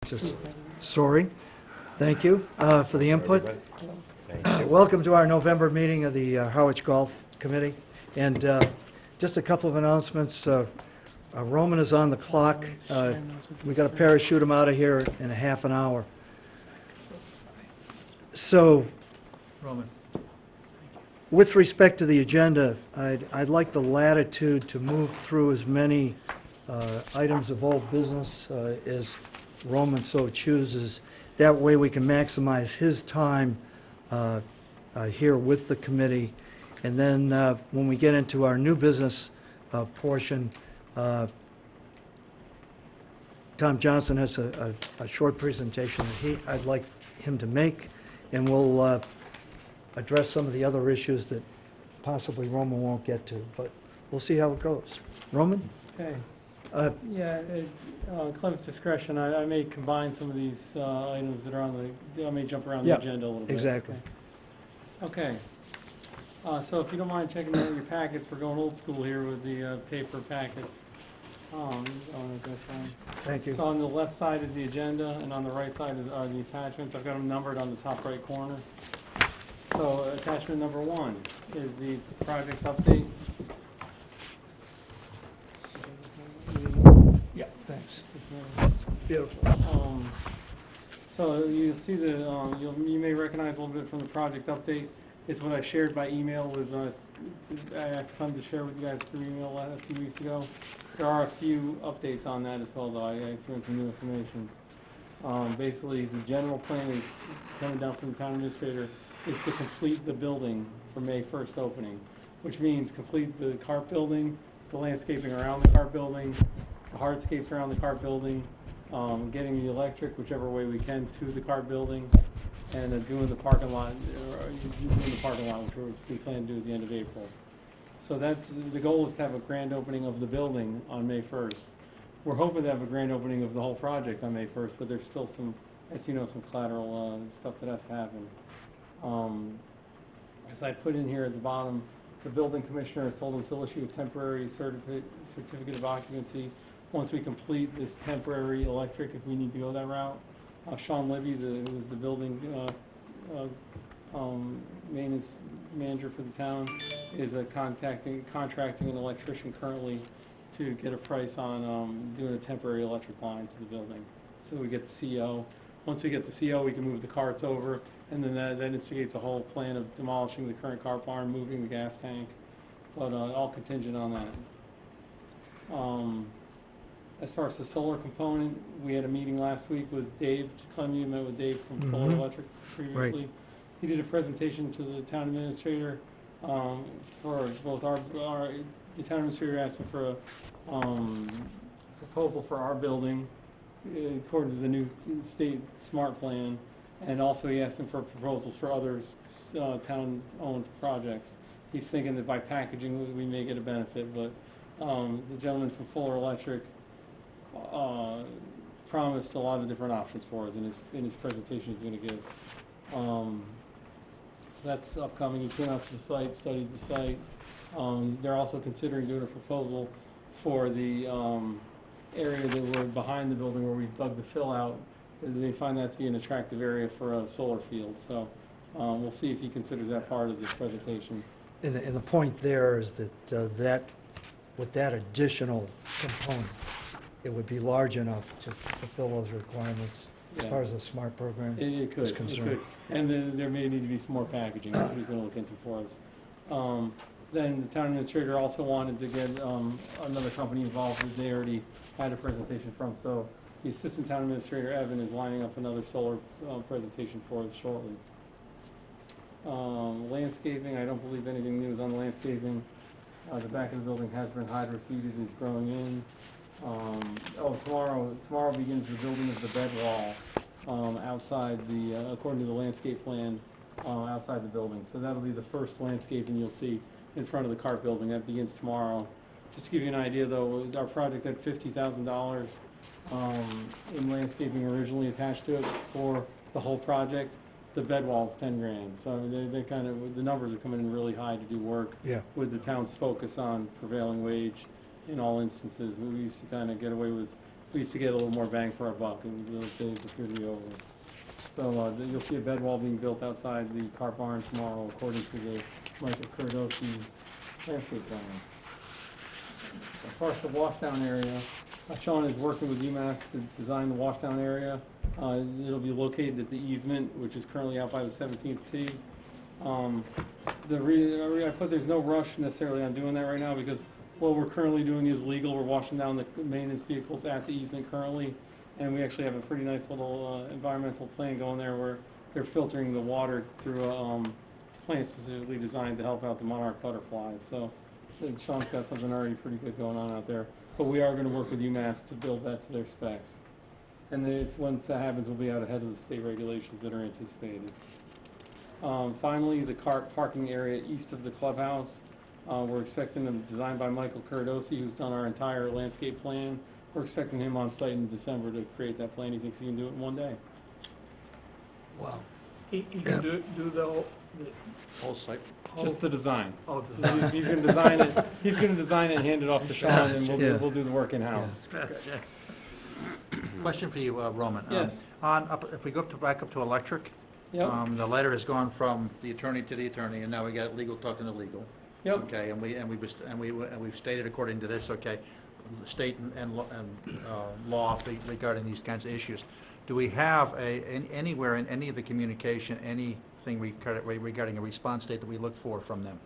Mr. Sori. Thank you for the input. Thank you. Welcome to our November meeting of the Harwich Golf Committee. And just a couple of announcements. Roman is on the clock. We got to parachute him out of here in a half an hour. So, Roman. with respect to the agenda, I'd like the latitude to move through as many items of old business as Roman so chooses. That way we can maximize his time here with the committee. And then when we get into our new business portion, Tom Johnson has a short presentation that I'd like him to make, and we'll address some of the other issues that possibly Roman won't get to, but we'll see how it goes. Roman? Okay. Yeah, Clem's discretion, I may combine some of these items that are on the, I may jump around the Yeah, agenda a little bit. exactly. Okay. So if you don't mind checking out your packets, we're going old school here with the paper packets. Thank you. So on the left side is the agenda, and on the right side are the attachments. I've got them numbered on the top right corner. So attachment number 1 is the project update. Yeah, thanks. Beautiful. So you see the, you may recognize a little bit from the project update. It's what I shared by email with, I asked Clem to share with you guys through email a few weeks ago. There are a few updates on that as well, though. I threw in some new information. Basically, the general plan is coming down from the town administrator is to complete the building for May 1st opening, which means complete the cart building, the landscaping around the cart building, the hardscapes around the cart building, getting the electric whichever way we can to the cart building, and doing the parking lot, which we plan to do at the end of April. So that's, the goal is to have a grand opening of the building on May 1st. We're hoping to have a grand opening of the whole project on May 1st, but there's still some, as you know, some collateral stuff that has to happen. As I put in here at the bottom, the building commissioner has told us he'll issue a temporary certificate of occupancy once we complete this temporary electric, if we need to go that route. Sean Libby, who is the building maintenance manager for the town, is contracting an electrician currently to get a price on doing a temporary electric line to the building. So we get the CO. Once we get the CO, we can move the carts over, and then that instigates a whole plan of demolishing the current cart barn, moving the gas tank, but all contingent on that. As far as the solar component, we had a meeting last week with Dave. Clem, you met with Dave from Fuller Electric previously. Right. He did a presentation to the town administrator for both the town administrator asked him for a proposal for our building according to the new state smart plan, and also he asked him for proposals for other town-owned projects. He's thinking that by packaging we may get a benefit, but the gentleman from Fuller Electric promised a lot of different options for us in his presentation he's going to give. So that's upcoming. He came out to the site, studied the site. They're also considering doing a proposal for the area that we're behind the building where we dug the fill out. They find that to be an attractive area for a solar field. So we'll see if he considers that part of this presentation. And the point there is that with that additional component, it would be large enough to fulfill those requirements as far as the SMART program it could, is concerned. It could. And then there may need to be some more packaging. That's what he's going to look into for us. Then the town administrator also wanted to get another company involved that they already had a presentation from. So the assistant town administrator, Evan, is lining up another solar presentation for us shortly. Landscaping, I don't believe anything new is on the landscaping. The back of the building has been hydro-seeded and is growing in. Tomorrow begins the building of the bed wall outside the, according to the landscape plan, outside the building. So that'll be the first landscaping you'll see in front of the cart building. That begins tomorrow. Just to give you an idea, though, our project had $50,000 in landscaping originally attached to it for the whole project. The bed wall's 10 grand. So they kind of, the numbers are coming in really high to do work with the town's focus on prevailing wage in all instances. We used to kind of get away with we used to get a little more bang for our buck, and those days appear to be over. So you'll see a bed wall being built outside the car barn tomorrow, according to the Michael Curdosi landscape plan. As far as the washdown area, Sean is working with UMass to design the washdown area. It'll be located at the easement, which is currently out by the 17th tee. I put there's no rush necessarily on doing that right now because what we're currently doing is legal. We're washing down the maintenance vehicles at the easement currently, and we actually have a pretty nice little environmental plan going there where they're filtering the water through a plant specifically designed to help out the monarch butterflies. So Sean's got something already pretty good going on out there. But we are going to work with UMass to build that to their specs. And then once that happens, we'll be out ahead of the state regulations that are anticipated. Finally, the car parking area east of the clubhouse. We're expecting them designed by Michael Curdosi, who's done our entire landscape plan. We're expecting him on site in December to create that plan. He thinks he can do it in one day. Wow. He can do the Whole site. Just the design. Oh, So he's going to design it. He's going to design it and hand it off to Sean, and we'll do the work in house. Question for you, Roman. Yes. If we go back up to electric, Yep. the letter has gone from the attorney to the attorney, and now we got legal talking to legal. Yep. Okay, and we've stated according to this, okay, state and law regarding these kinds of issues. Do we have anywhere in any of the communication, anything regarding a response date that we look for from them?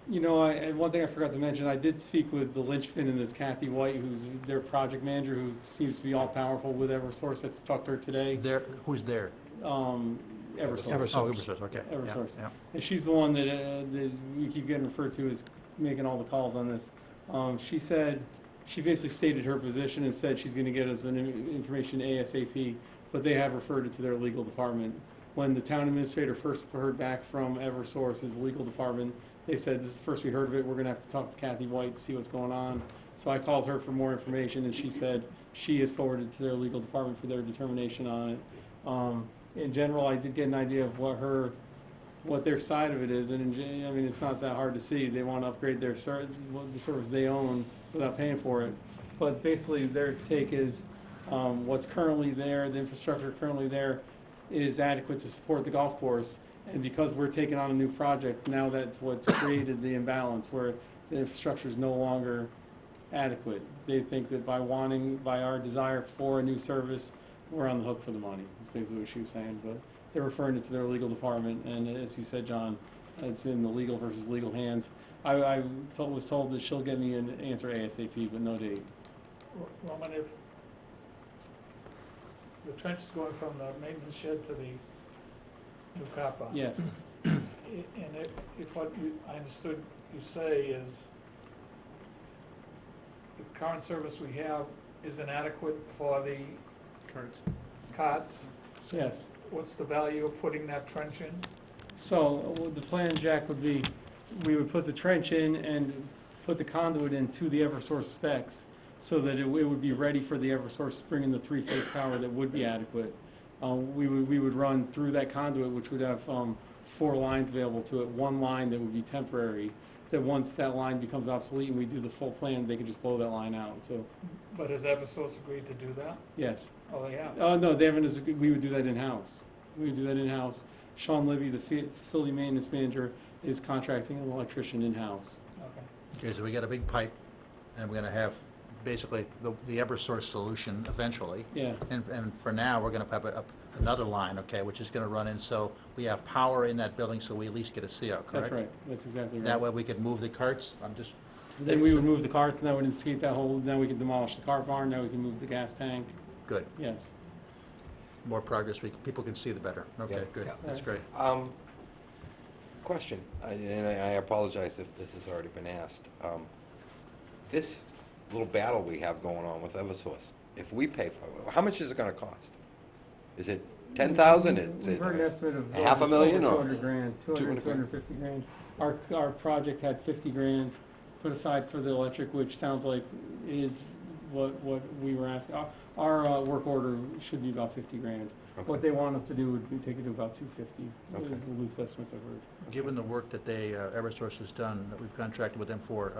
You know, and one thing I forgot to mention, I did speak with the linchpin in this, Kathy White, who's their project manager, who seems to be all powerful with Eversource. I talked to her today. Who's there? Eversource. Oh, Eversource, okay. Eversource. Yeah. And she's the one that we keep getting referred to as making all the calls on this. She said, she basically stated her position and said she's going to get us an information ASAP, but they have referred it to their legal department. When the town administrator first heard back from Eversource's legal department, they said, this is the first we heard of it, we're going to have to talk to Kathy White to see what's going on. So I called her for more information, and she said she has forwarded to their legal department for their determination on it. In general, I did get an idea of what their side of it is, and I mean, it's not that hard to see. They want to upgrade the service they own without paying for it. But basically, their take is what's currently there, the infrastructure currently there, is adequate to support the golf course. And because we're taking on a new project, now that's what's created the imbalance where the infrastructure is no longer adequate. They think that by our desire for a new service, we're on the hook for the money. That's basically what she was saying. But they're referring it to their legal department, and as you said, John, it's in the legal versus legal hands. I was told that she'll get me an answer ASAP, but no date. Roman, if the trench is going from the maintenance shed to the new car park. Yes. And if what I understood you say is the current service we have is inadequate for the carts, Yes. what's the value of putting that trench in? So the plan, Jack, would be we would put the trench in and put the conduit into the Eversource specs so that it would be ready for the Eversource to bring in the three-phase power that would be adequate. We would run through that conduit, which would have 4 lines available to it. One line that would be temporary, that once that line becomes obsolete and we do the full plan, they could just blow that line out. So, But has Eversource agreed to do that? yes. Oh, they have? No, they haven't. We would do that in-house. We would do that in-house. Sean Libby, the facility maintenance manager, is contracting an electrician in-house. Okay. Okay, so we got a big pipe, and we're gonna have basically the Eversource solution eventually. Yeah. And for now, we're gonna have another line, okay, which is gonna run in, so we have power in that building, so we at least get a CO, correct? That's right. That's exactly right. That way we could move the carts, Then we would move the carts, and that would instigate that whole, now we can demolish the car barn, now we can move the gas tank. good. Yes. More progress, people can see the better. Okay, Yeah. good, Yeah. that's great. Question, and I apologize if this has already been asked. This little battle we have going on with Eversource, if we pay for it, how much is it gonna cost? Is it 10,000? Is We've it heard an estimate of half a million or 200 grand, 200 grand? 250 grand. Our project had 50 grand put aside for the electric, which sounds like is what we were asking. Our work order should be about 50 grand. Okay. What they want us to do would be take it to about 250. Okay. Is the loose estimates I've heard. Given the work that Eversource has done, that we've contracted with them for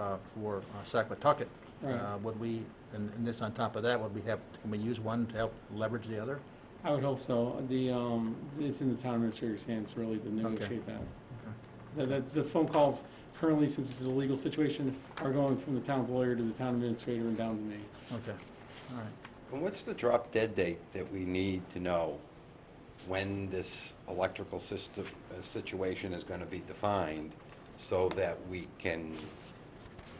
Saquatucket, Right. Would we, and this on top of that, can we use one to help leverage the other? I would hope so. It's in the town administrator's hands really to negotiate that. The phone calls currently, since it's a legal situation, are going from the town's lawyer to the town administrator and down to me. Okay, all right. And what's the drop dead date that we need to know when this electrical system, situation is gonna be defined so that we can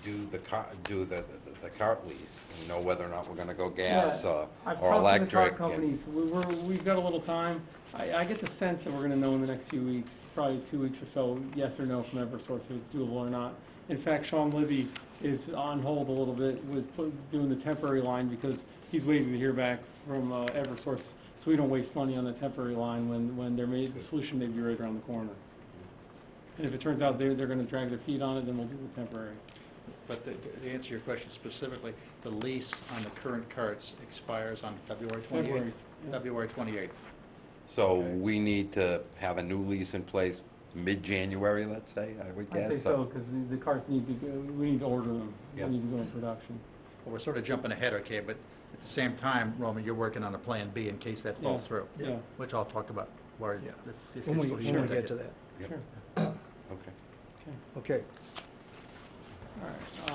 do the cart lease and know whether or not we're gonna go gas or I've or talked to the electric? car and- companies. We've got a little time. I get the sense that we're gonna know in the next few weeks, probably 2 weeks or so, yes or no from Eversource, if it's doable or not. In fact, Sean Libby is on hold a little bit with doing the temporary line because he's waiting to hear back from Eversource, so we don't waste money on the temporary line when the solution may be right around the corner. And if it turns out they're gonna drag their feet on it, then we'll do the temporary. But to answer your question specifically, the lease on the current carts expires on February 28th? February, yeah. February 28th. So Okay. we need to have a new lease in place mid-January, let's say, I would guess? I'd say so, because the cars need to go, we need to order them. Yep. We need to go in production. Well, we're sort of jumping ahead, okay, but at the same time, Roman, you're working on a Plan B in case that falls Yeah, through. yeah. Which I'll talk about, where, Yeah. if When we you're when we sure get to that. Yep. Sure. Okay. Okay. Okay. All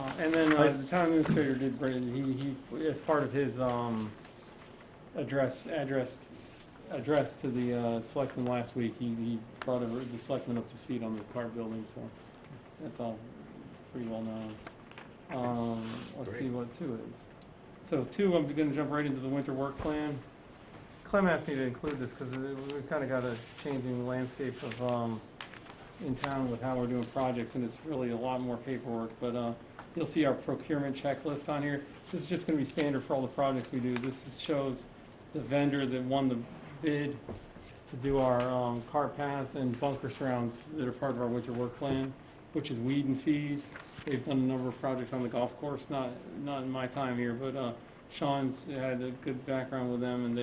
right, and then the town administrator did bring, he, as part of his address to the selectmen last week, he brought the selectmen up to speed on the cart building, so that's all pretty well known. Let's see what 2 is. So 2, I'm gonna jump right into the winter work plan. Clem asked me to include this because we've kind of got a changing landscape of in town with how we're doing projects, and it's really a lot more paperwork, but you'll see our procurement checklist on here. This is just gonna be standard for all the projects we do. Shows the vendor that won the bid to do our cart paths and bunker surrounds that are part of our winter work plan, which is Weed and Feed. They've done a number of projects on the golf course, not in my time here, but Sean's had a good background with them, and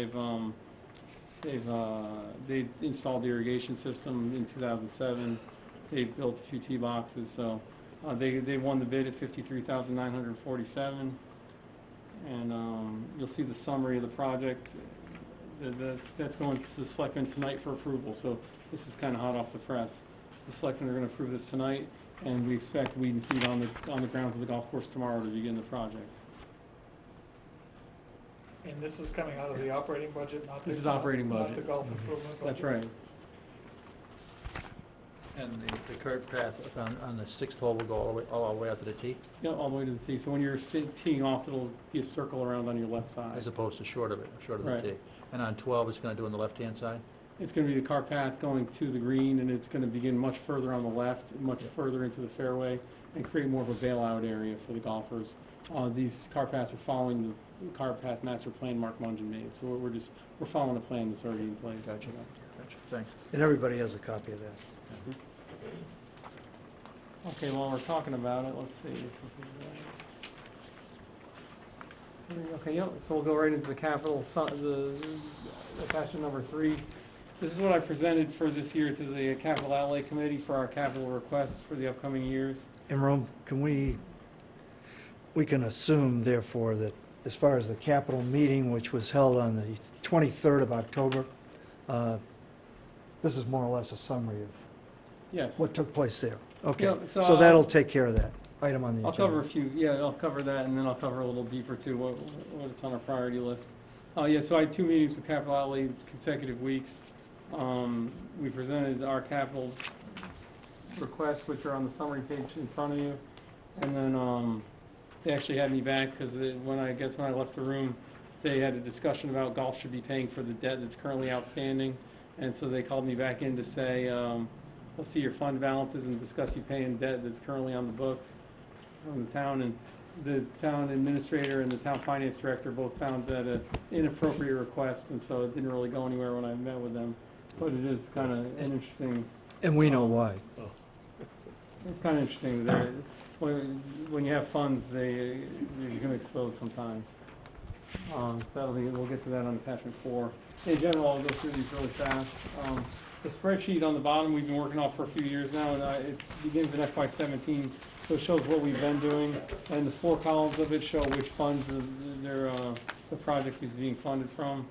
they installed the irrigation system in 2007. They built a few tee boxes, so they won the bid at $53,947. And you'll see the summary of the project. That's going to the selectmen tonight for approval. So this is kind of hot off the press. The selectmen are going to approve this tonight, and we expect Weed and Feed on the grounds of the golf course tomorrow to begin the project. And this is coming out of the operating budget, not the... This is operating Not budget. the golf improvement budget? That's right. And the cart path on the 6th hole will go all the way out to the tee, Yeah, all the way to the tee. So when you're teeing off, it'll be a circle around on your left side. as opposed to short of the Right. tee. And on 12, it's going to do on the left-hand side? It's going to be the cart path going to the green, and it's going to begin much further on the left, much further into the fairway, and create more of a bailout area for the golfers. These cart paths are following the cart path master plan Mark Mungen made, so we're following a plan that's already in place. Gotcha. Gotcha, thanks. And everybody has a copy of that. Okay, while we're talking about it, let's see if this is right. Okay, yep, so we'll go right into the capital, the attachment number 3. This is what I presented for this year to the capital outlay committee for our capital requests for the upcoming years. And Rome, we can assume therefore that as far as the capital meeting, which was held on the 23rd of October, this is more or less a summary of Yes. what took place there. Okay, Yeah, so so that'll take care of that item on the I'll agenda. cover a few, I'll cover that, and then I'll cover a little deeper too, what's on our priority list. So I had 2 meetings with capital outlay consecutive weeks. We presented our capital requests, which are on the summary page in front of you. And then, they actually had me back, because when I left the room, they had a discussion about golf should be paying for the debt that's currently outstanding. And so they called me back in to say, let's see your fund balances and discuss you paying debt that's currently on the books from the town. And the town administrator and the town finance director both found that an inappropriate request, and so it didn't really go anywhere when I met with them. But it is kind of an interesting, And we know why. it's kind of interesting that when you have funds, you're going to expose sometimes. So we'll get to that on attachment 4. In general, I'll go through these really fast. The spreadsheet on the bottom, we've been working off for a few years now, and it begins in FY17, so it shows what we've been doing, and the 4 columns of it show which funds the project is being funded from.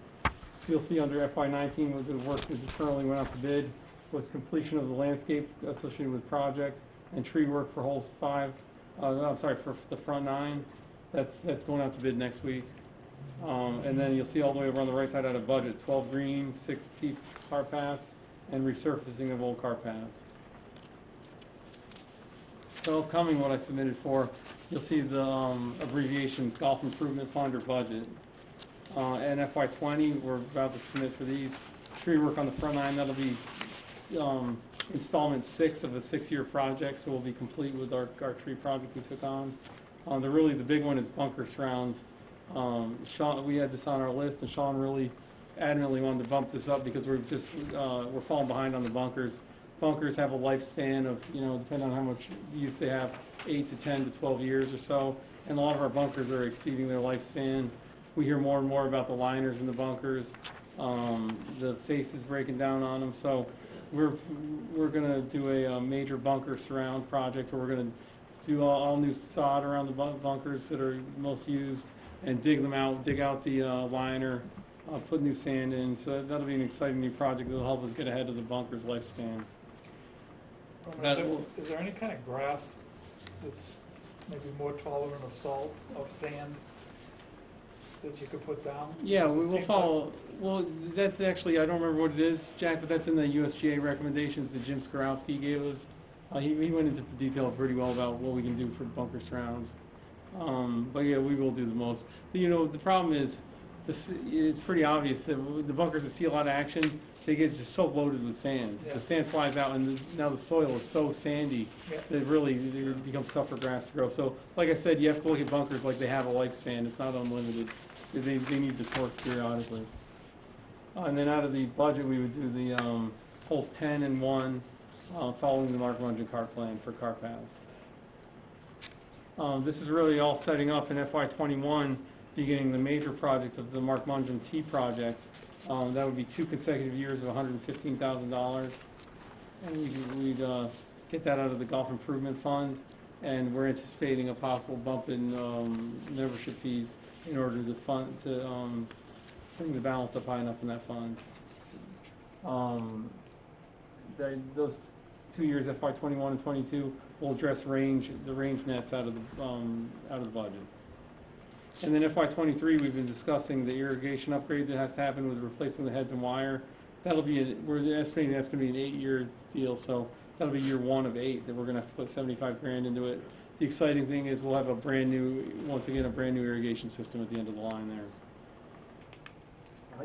So you'll see under FY19, with the work that currently went out to bid, was completion of the landscape associated with project, and tree work for holes 5, for the front 9. That's going out to bid next week. And then you'll see all the way over on the right side out of budget, 12 green, 6 T car path, and resurfacing of old car paths. So upcoming, what I submitted for, you'll see the abbreviations, golf improvement fund or budget. And FY20, we're about to submit for these. Tree work on the front 9, that'll be installment 6 of a 6-year project, so we'll be complete with our tree project we took on. The big one is bunker surrounds. Sean, we had this on our list, and Sean really adamantly wanted to bump this up because we're falling behind on the bunkers. Bunkers have a lifespan of, depending on how much use they have, 8 to 10 to 12 years or so, and a lot of our bunkers are exceeding their lifespan. We hear more and more about the liners in the bunkers, the faces breaking down on them. So we're gonna do a major bunker surround project where we're gonna do all new sod around the bunkers that are most used, and dig out the liner, put new sand in. So that'll be an exciting new project that'll help us get ahead of the bunker's lifespan. Is there any kind of grass that's maybe more tolerant of salt, of sand, that you could put down? Yeah, Does it we will seem follow, well, that's actually, I don't remember what it is, Jack, but that's in the USGA recommendations that Jim Skorowski gave us. He went into detail pretty well about what we can do for bunker surrounds. But yeah, we will do the most. The problem is, it's pretty obvious that the bunkers that see a lot of action, they get just so loaded with sand. Yeah. The sand flies out, and now the soil is so sandy Yeah. that it becomes tough for grass to grow. So, like I said, you have to look at bunkers like they have a lifespan. It's not unlimited. They need this work periodically. And then out of the budget, we would do the holes 10 and 1, following the Mark Mungin cart plan for car paths. This is really all setting up in FY21, beginning the major project of the Mark Mungin T project. That would be 2 consecutive years of $115,000. And we'd get that out of the Golf Improvement Fund. And we're anticipating a possible bump in membership fees in order to bring the balance up high enough in that fund. Those 2 years, FY21 and 22, will address the range nets out of the budget. And then FY23, we've been discussing the irrigation upgrade that has to happen with replacing the heads and wire. We're estimating that's going to be an 8-year deal, so that'll be year 1 of 8 that we're going to have to put 75 grand into it. The exciting thing is we'll have a brand new irrigation system at the end of the line there.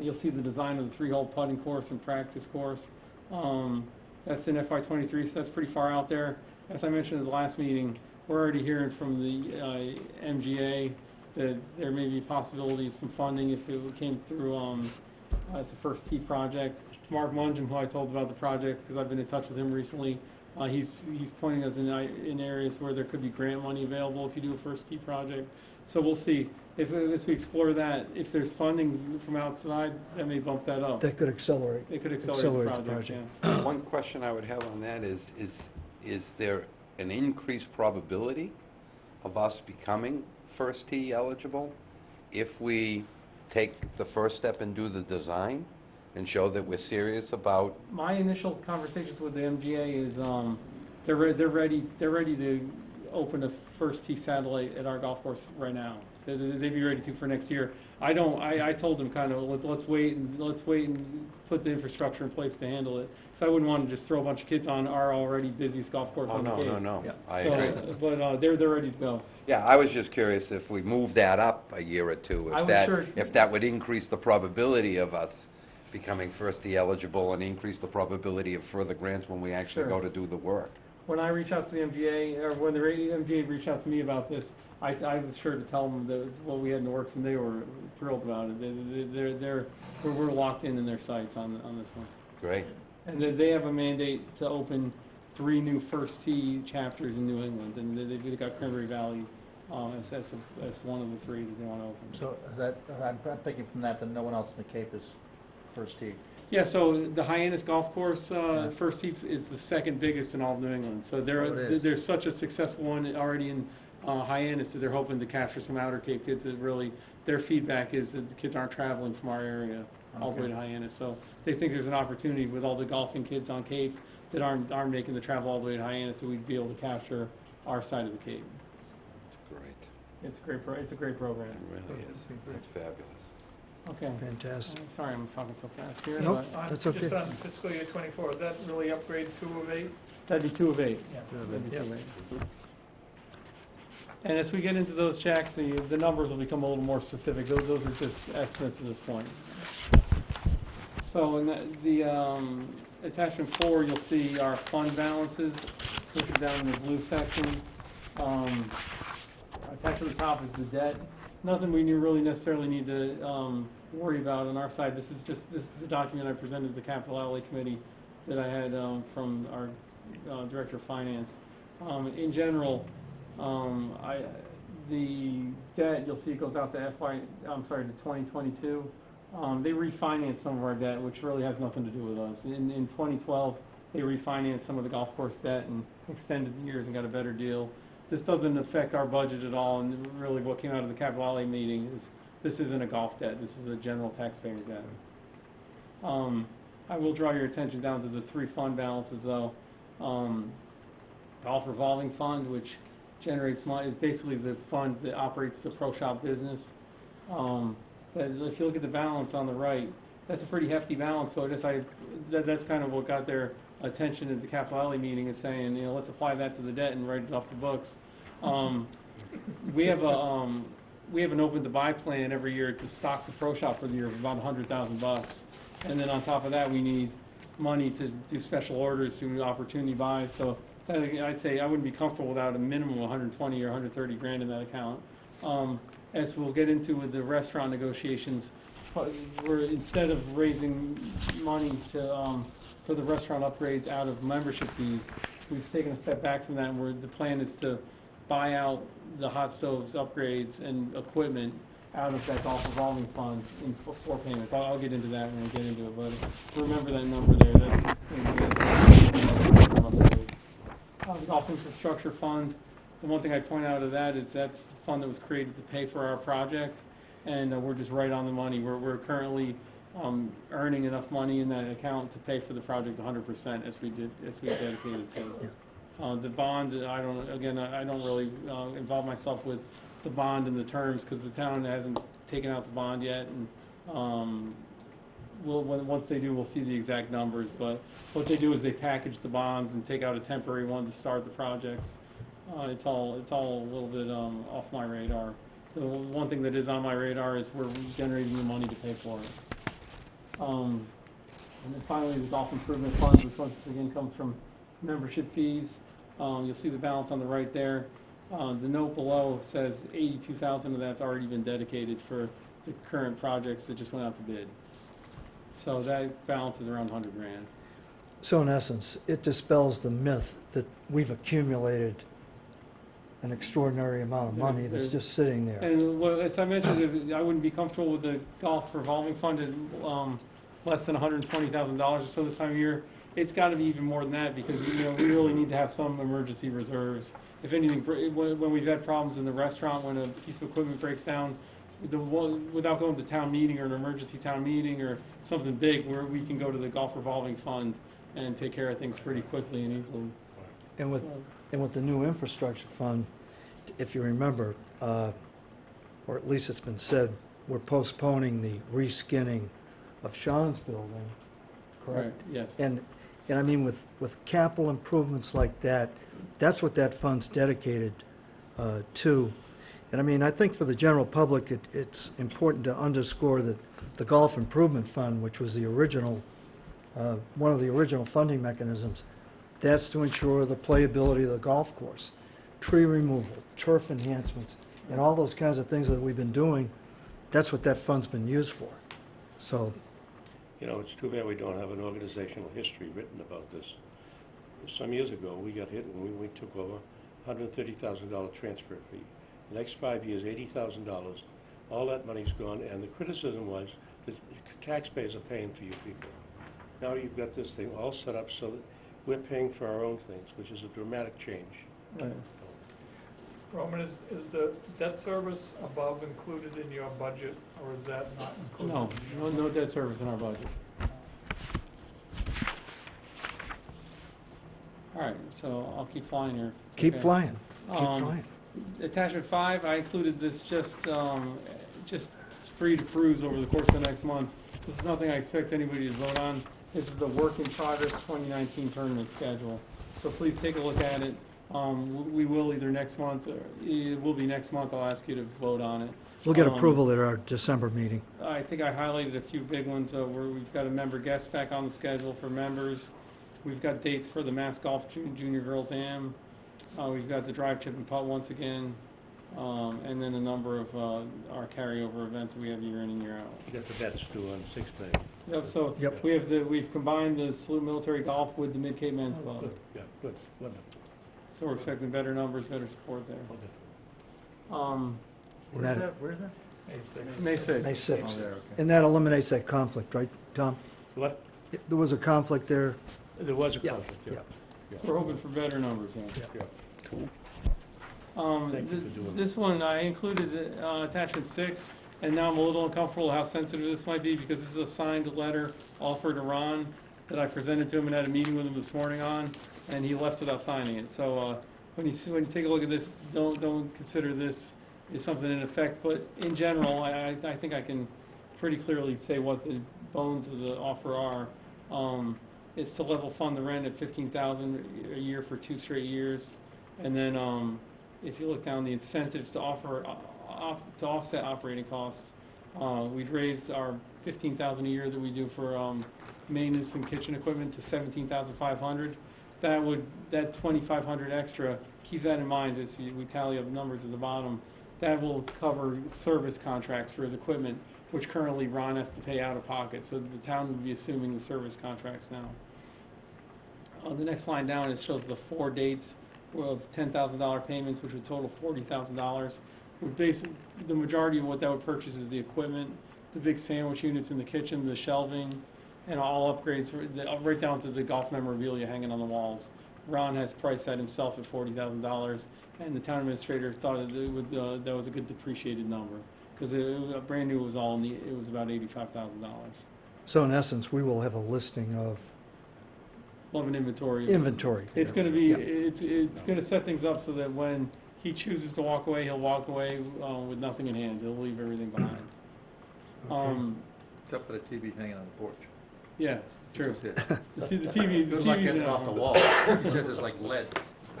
You'll see the design of the 3-hole putting course and practice course. That's in FY23, so that's pretty far out there. As I mentioned at the last meeting, we're already hearing from the MGA that there may be a possibility of some funding if it came through as a first tee project. Mark Mungin, who I told about the project because I've been in touch with him recently, he's pointing us in areas where there could be grant money available if you do a first tee project. So we'll see. As we explore that, if there's funding from outside, that may bump that up. That could accelerate. It could accelerate the the project, project. One question I would have on that is there an increased probability of us becoming first tee eligible if we take the first step and do the design and show that we're serious about? My initial conversations with the MGA is they're ready to open a first tee satellite at our golf course right now. They'd be ready to for next year. I told them kind of let's wait and put the infrastructure in place to handle it. So I wouldn't want to just throw a bunch of kids on our already busiest golf course on the Cape. No. Yeah. I agree. But they're ready to go. Yeah, I was just curious if we move that up a year or two, if that would increase the probability of us becoming first tee eligible and increase the probability of further grants when we actually go to do the work. When I reach out to the MGA, or when the MGA reached out to me about this, I was sure to tell them that it was what we had in the works, and they were thrilled about it. We're locked in their sights on this one. Great. And they have a mandate to open 3 new first tee chapters in New England, and they've got Cranberry Valley as one of the 3 that they want to open. So I'm thinking from that no one else in the Cape is first tee? Yeah, so the Hyannis Golf Course, Yeah. first tee is the second biggest in all of New England. So Oh, it is. there's such a successful one already in Hyannis that they're hoping to capture some Outer Cape kids that really, their feedback is that the kids aren't traveling from our area all the way Okay. to Hyannis. So they think there's an opportunity with all the golfing kids on Cape that aren't making the travel all the way to Hyannis, that we'd be able to capture our side of the Cape. It's great. It's a great it's a great program. It really is. It's fabulous. Okay. Fantastic. Sorry, I'm talking so fast here. Nope. but That's Just okay. on fiscal year '24, is that really upgrade 2 of 8? That'd be 2 of 8. Yeah. That'd be Yep. 2 of 8. And as we get into those checks, the numbers will become a little more specific. Those are just estimates at this point. So in the attachment 4, you'll see our fund balances. Push it down in the blue section. Attached to the top is the debt. Nothing we really necessarily need to worry about on our side. This is the document I presented to the Capital Outlay Committee that I had from our Director of Finance. In general, the debt, you'll see it goes out to 2022. They refinanced some of our debt, which really has nothing to do with us. In 2012, they refinanced some of the golf course debt and extended the years and got a better deal. This doesn't affect our budget at all, and really what came out of the Capital Outlay meeting is this isn't a golf debt, this is a general taxpayer debt. I will draw your attention down to the 3 fund balances though. Golf revolving fund, which generates money, is basically the fund that operates the pro shop business. But if you look at the balance on the right, that's a pretty hefty balance, but that's kind of what got their attention at the Capital Outlay meeting, is saying, let's apply that to the debt and write it off the books. We have an open to buy plan every year to stock the pro shop for the year of about $100,000, and then on top of that, we need money to do special orders through opportunity buys. So I'd say I wouldn't be comfortable without a minimum of 120 or 130 grand in that account. As we'll get into with the restaurant negotiations, instead of raising money for the restaurant upgrades out of membership fees, we've taken a step back from that, and the plan is to buy out the hot stoves, upgrades, and equipment out of that golf revolving fund in 4 payments. I'll get into that when I get into it, but remember that number there. The golf infrastructure fund, the one thing I'd point out of that is that's the fund that was created to pay for our project, and we're just right on the money. We're currently earning enough money in that account to pay for the project 100% as we dedicated to. The bond, I don't really involve myself with the bond and the terms, because the town hasn't taken out the bond yet, and once they do, we'll see the exact numbers. But what they do is they package the bonds and take out a temporary one to start the projects. It's all a little bit off my radar. The one thing that is on my radar is we're generating the money to pay for it. And then finally, the golf improvement fund, which once again comes from membership fees. You'll see the balance on the right there. The note below says 82,000 of that's already been dedicated for the current projects that just went out to bid. So that balance is around 100 grand. So in essence, it dispels the myth that we've accumulated an extraordinary amount of money that's There's- just sitting there. And well, as I mentioned, I wouldn't be comfortable with the golf revolving fund at less than $120,000 or so this time of year. It's got to be even more than that, because we really need to have some emergency reserves. If anything, when we've had problems in the restaurant, when a piece of equipment breaks down, without going to town meeting or an emergency town meeting or something big, where we can go to the golf revolving fund and take care of things pretty quickly and easily. And with the new infrastructure fund, if you remember, or at least it's been said, we're postponing the reskinning of Sean's building, correct? Yes. And I mean, with capital improvements like that, that's what that fund's dedicated to. And I mean, I think for the general public, it's important to underscore that the Golf Improvement Fund, which was the original, one of the original funding mechanisms, that's to ensure the playability of the golf course, tree removal, turf enhancements, and all those kinds of things that we've been doing. That's what that fund's been used for. So, It's too bad we don't have an organizational history written about this. Some years ago, we got hit when we took over $130,000 transfer fee. The next 5 years, $80,000. All that money's gone, and the criticism was the taxpayers are paying for you people. Now you've got this thing all set up so that we're paying for our own things, which is a dramatic change. Right. Roman, is the debt service above included in your budget, or is that not included? No, in your no debt service in our budget. All right, so I'll keep flying here. if it's Keep okay. flying, keep Um, flying. Attachment 5, I included this just for you to peruse over the course of the next month. This is nothing I expect anybody to vote on. This is the work in progress 2019 tournament schedule. So please take a look at it. We will either next month, or it will be next month, I'll ask you to vote on it. We'll get um, approval at our December meeting. I think I highlighted a few big ones, where we've got a member guest back on the schedule for members. We've got dates for the Mass Golf Junior Girls Am. We've got the drive, chip, and putt once again. And then a number of our carryover events that we have year in and year out. You got the bets too on 6 Bay. Yep, so Yep. we've combined the Salute Military Golf with the Mid-Cape Men's Oh, Club. good, yeah, good, wonderful. So we're expecting better numbers, better support there. Okay. Where's that, where's that? May 6th. May Oh, 6th. there, okay. And that eliminates that conflict, right, Tom? What? There was a conflict there. There was a Yeah, conflict, yeah. yeah. So we're hoping for better numbers there. Yeah. Thank you for doing This one, I included attachment 6, and now I'm a little uncomfortable how sensitive this might be, because this is a signed letter offered to Ron that I presented to him and had a meeting with him this morning on, and he left without signing it. So when you take a look at this, don't consider this is something in effect, but in general, I think I can pretty clearly say what the bones of the offer are. It's to level fund the rent at $15,000 a year for 2 straight years, and then if you look down the incentives to offset operating costs, we'd raised our $15,000 a year that we do for maintenance and kitchen equipment to $17,500. That $2,500 extra, keep that in mind as we tally up numbers at the bottom. That will cover service contracts for his equipment, which currently Ron has to pay out of pocket. So the town would be assuming the service contracts now. The next line down, it shows the 4 dates of $10,000 payments, which would total $40,000. The majority of what that would purchase is the equipment, the big sandwich units in the kitchen, the shelving, and all upgrades, right down to the golf memorabilia hanging on the walls. Ron has priced that himself at $40,000, and the town administrator thought that was a good depreciated number, because brand new was it was about $85,000. So in essence, we will have a listing of Love an inventory. inventory. It's gonna be, Yeah. it's gonna set things up so that when he chooses to walk away, he'll walk away with nothing in hand. He'll leave everything behind. Except for the TV hanging on the porch. Yeah, true. That's it. The TV, the Good luck TV's getting in it off the it. wall. He says it's like lead.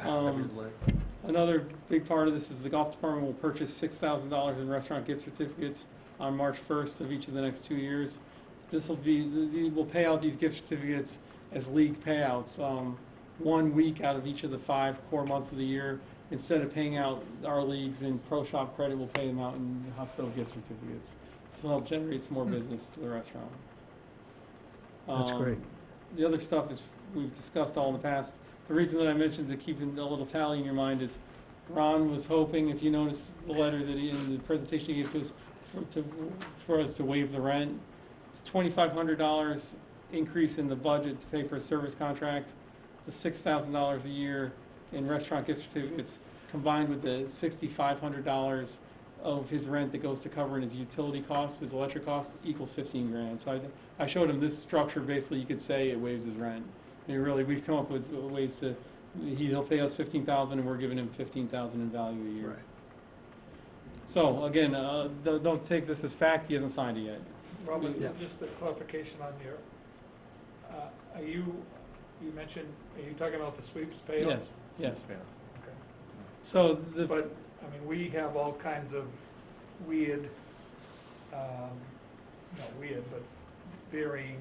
Um, Heavy as lead. Another big part of this is the golf department will purchase $6,000 in restaurant gift certificates on March 1st of each of the next 2 years. This will be, we'll pay out these gift certificates as league payouts, 1 week out of each of the 5 core months of the year. Instead of paying out our leagues in pro shop credit, we'll pay them out in hospital gift certificates. This will help generate some more business to the restaurant. That's great. The other stuff is, we've discussed all in the past. The reason that I mentioned to keep a little tally in your mind is Ron was hoping, if you notice the letter that in the presentation he gave to us, for us to waive the rent. $2,500 increase in the budget to pay for a service contract, the $6,000 a year in restaurant gift certificates, combined with the $6,500 of his rent that goes to covering his utility costs, his electric costs, equals $15,000. So I showed him this structure. Basically, you could say it waives his rent. And really, we've come up with ways to, he'll pay us $15,000 and we're giving him $15,000 in value a year. Right. So again, don't take this as fact. He hasn't signed it yet. Robert, Yeah. just a clarification on your, you mentioned, are you talking about the sweeps payouts? Yes, yes. Yeah. Okay. So the, But, I mean, we have all kinds of weird, not weird, but varying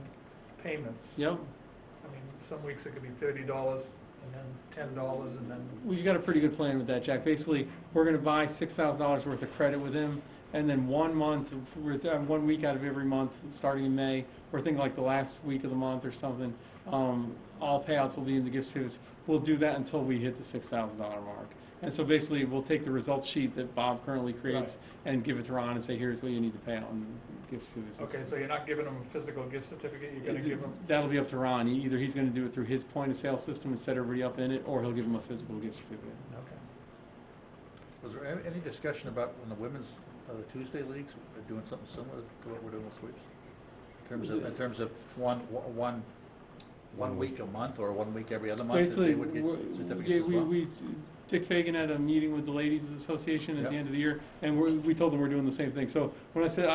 payments. yep, I mean, some weeks it could be $30 and then $10 and then, we got a pretty good plan with that, Jack. Basically, we're gonna buy $6,000 worth of credit with him, and then 1 month, 1 week out of every month, starting in May, we're thinking like the last week of the month or something, all payouts will be in the gift certificates. We'll do that until we hit the $6,000 mark. And so basically, we'll take the results sheet that Bob currently creates and give it to Ron and say, here's what you need to pay out, and gift certificates. Okay, so you're not giving them a physical gift certificate, you're gonna give them, That'll be up to Ron. Either he's gonna do it through his point of sale system and set everybody up in it, or he'll give them a physical gift certificate. Okay. Was there any discussion about when the women's Tuesday leagues are doing something similar to what we're doing with sweeps? In terms of one week a month or 1 week every other month, that Basically, they would get certificates as well? Dick Fagan had a meeting with the Ladies Association at the Yep. end of the year, and we told them we're doing the same thing. So when I said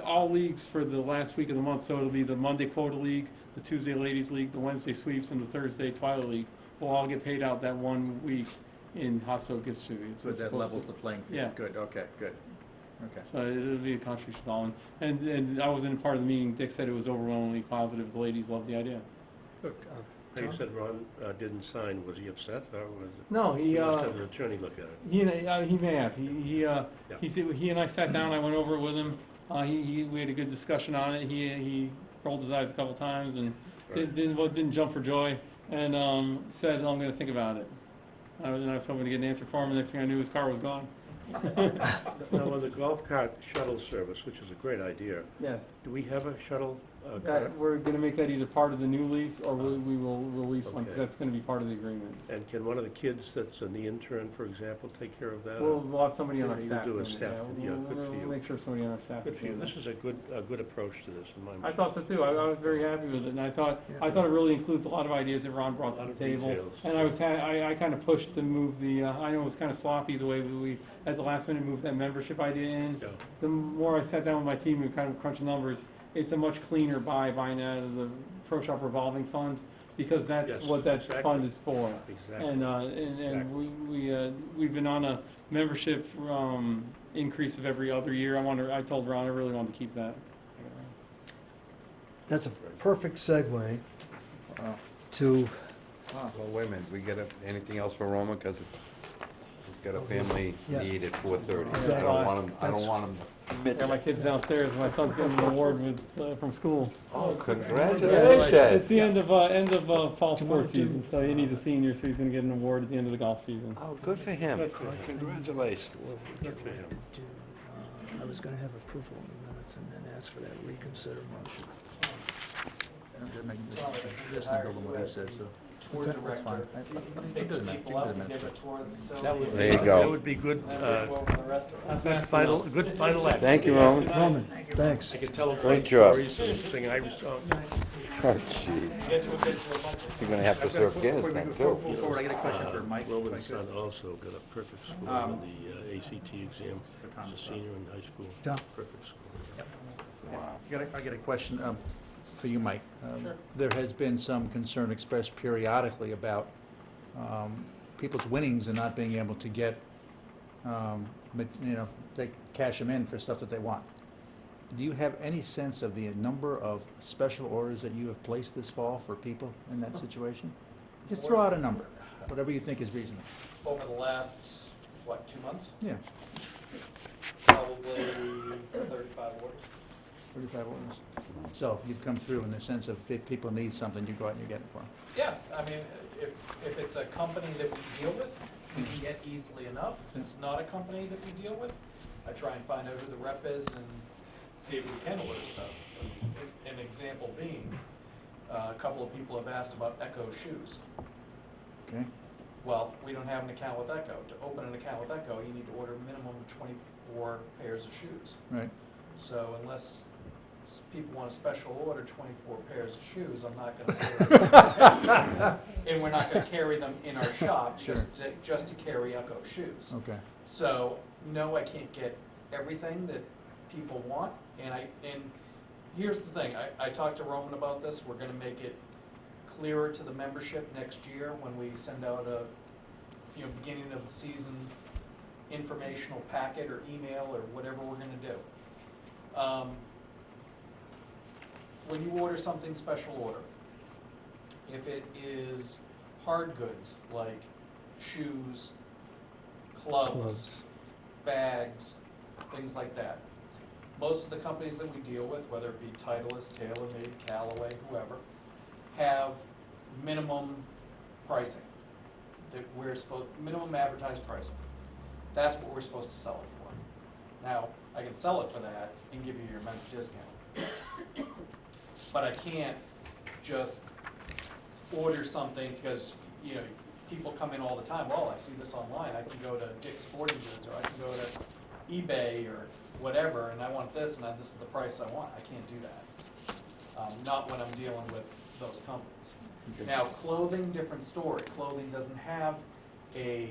all leagues for the last week of the month, so it'll be the Monday Quota League, the Tuesday Ladies League, the Wednesday Sweeps, and the Thursday Twilight League, will all get paid out that 1 week in hot soap gift certificates. So as that opposed levels to- the playing field? Yeah. Good, okay, good. Okay. So it'll be a contribution to all. And I wasn't a part of the meeting. Dick said it was overwhelmingly positive. The ladies loved the idea. Now, you said Ron didn't sign, was he upset, or was it? No, he Must have an attorney look at it. he may have. He said he and I sat down. I went over it with him. We had a good discussion on it. He rolled his eyes a couple times and Right. didn't jump for joy and said, "I'm going to think about it." And I was hoping to get an answer for him. The next thing I knew, his car was gone. Now, on the golf cart shuttle service, which is a great idea, Yes. do we have a shuttle cart? We're going to make that either part of the new lease or we will release one, 'cause Okay. that's going to be part of the agreement. And can one of the kids that's in the intern, for example, take care of that? We'll have somebody on Yeah, our you staff. do a doing it, staff, yeah, We'll- good for we'll you. make sure somebody on our staff. Good is for you. doing This that. is a good approach to this, in my mind. I thought so too. I was very happy with it, and I thought it really includes a lot of ideas that Ron brought A to lot the of table. details. And I kind of pushed to move the. I know it was kind of sloppy the way we at the last minute moved that membership idea in. Yeah. The more I sat down with my team and kind of crunched the numbers, it's a much cleaner buying out of the Pro Shop revolving fund, because that's Yes, what that exactly. fund is for. Exactly. And Exactly. we've been on a membership increase of every other year. I told Ron I really wanted to keep that. That's a perfect segue Wow. to, Well, wait a minute, we got anything else for Roma, because we've got a family Yeah. need at 4:30. I Exactly. don't want him, I don't want him to miss Got my it. kids downstairs. My son's getting an award from school. Oh, It's congratulations! the end of fall sports season, so he's a senior, so he's going to get an award at the end of the golf season. Oh, good for him, Good for him. congratulations. Good for him. I was gonna have approval in the minutes and then ask for that reconsider motion. Just not building what he said, so Tour that's director, fine. pick the Good enough, people up good and enough. give a tour of the facility. There you That go. would be good, And then we'll go over the rest of it. good final act. Thank you, Roman. Roman, thanks. I could tell them Great great job. stories and sing Irish songs. Oh, jeez. Get to a bunch You're gonna have to serve Guinness then, too. Move forward, I get a question for Mike. if I Roman's could. son also got a perfect score Um, on the ACT exam as a senior in high school. Tom. Perfect score. Wow. I got a question for you, Mike. Sure. There has been some concern expressed periodically about people's winnings and not being able to get, they cash them in for stuff that they want. Do you have any sense of the number of special orders that you have placed this fall for people in that situation? Just throw out a number, whatever you think is reasonable. over the last, 2 months? Yeah, Probably 35 orders. 35 orders. So you've come through in the sense of if people need something, you go out and you get it for them. Yeah, I mean, if it's a company that we deal with, we can get easily enough. If it's not a company that we deal with, I try and find out who the rep is and see if we can order stuff. An example being, a couple of people have asked about Echo shoes. Okay? Well, we don't have an account with Echo. To open an account with Echo, you need to order a minimum of 24 pairs of shoes. Right. So unless people want a special order, 24 pairs of shoes, I'm not gonna carry them. And we're not gonna carry them in our shop, just to carry Echo shoes. Okay. So, no, I can't get everything that people want, and here's the thing, I talked to Roman about this, we're gonna make it clearer to the membership next year when we send out a, beginning of the season informational packet or email or whatever we're gonna do. When you order something special order, if it is hard goods like shoes, clubs, bags, things like that, most of the companies that we deal with, whether it be Titleist, TaylorMade, Callaway, whoever, have minimum pricing. That we're minimum advertised pricing. That's what we're supposed to sell it for. Now, I can sell it for that and give you your member discount. But I can't just order something because, you know, people come in all the time, well, I see this online, I can go to Dick's Sporting Goods, or I can go to eBay or whatever, and I want this, and this is the price I want. I can't do that. Not when I'm dealing with those companies. Now, clothing, different story. Clothing doesn't have a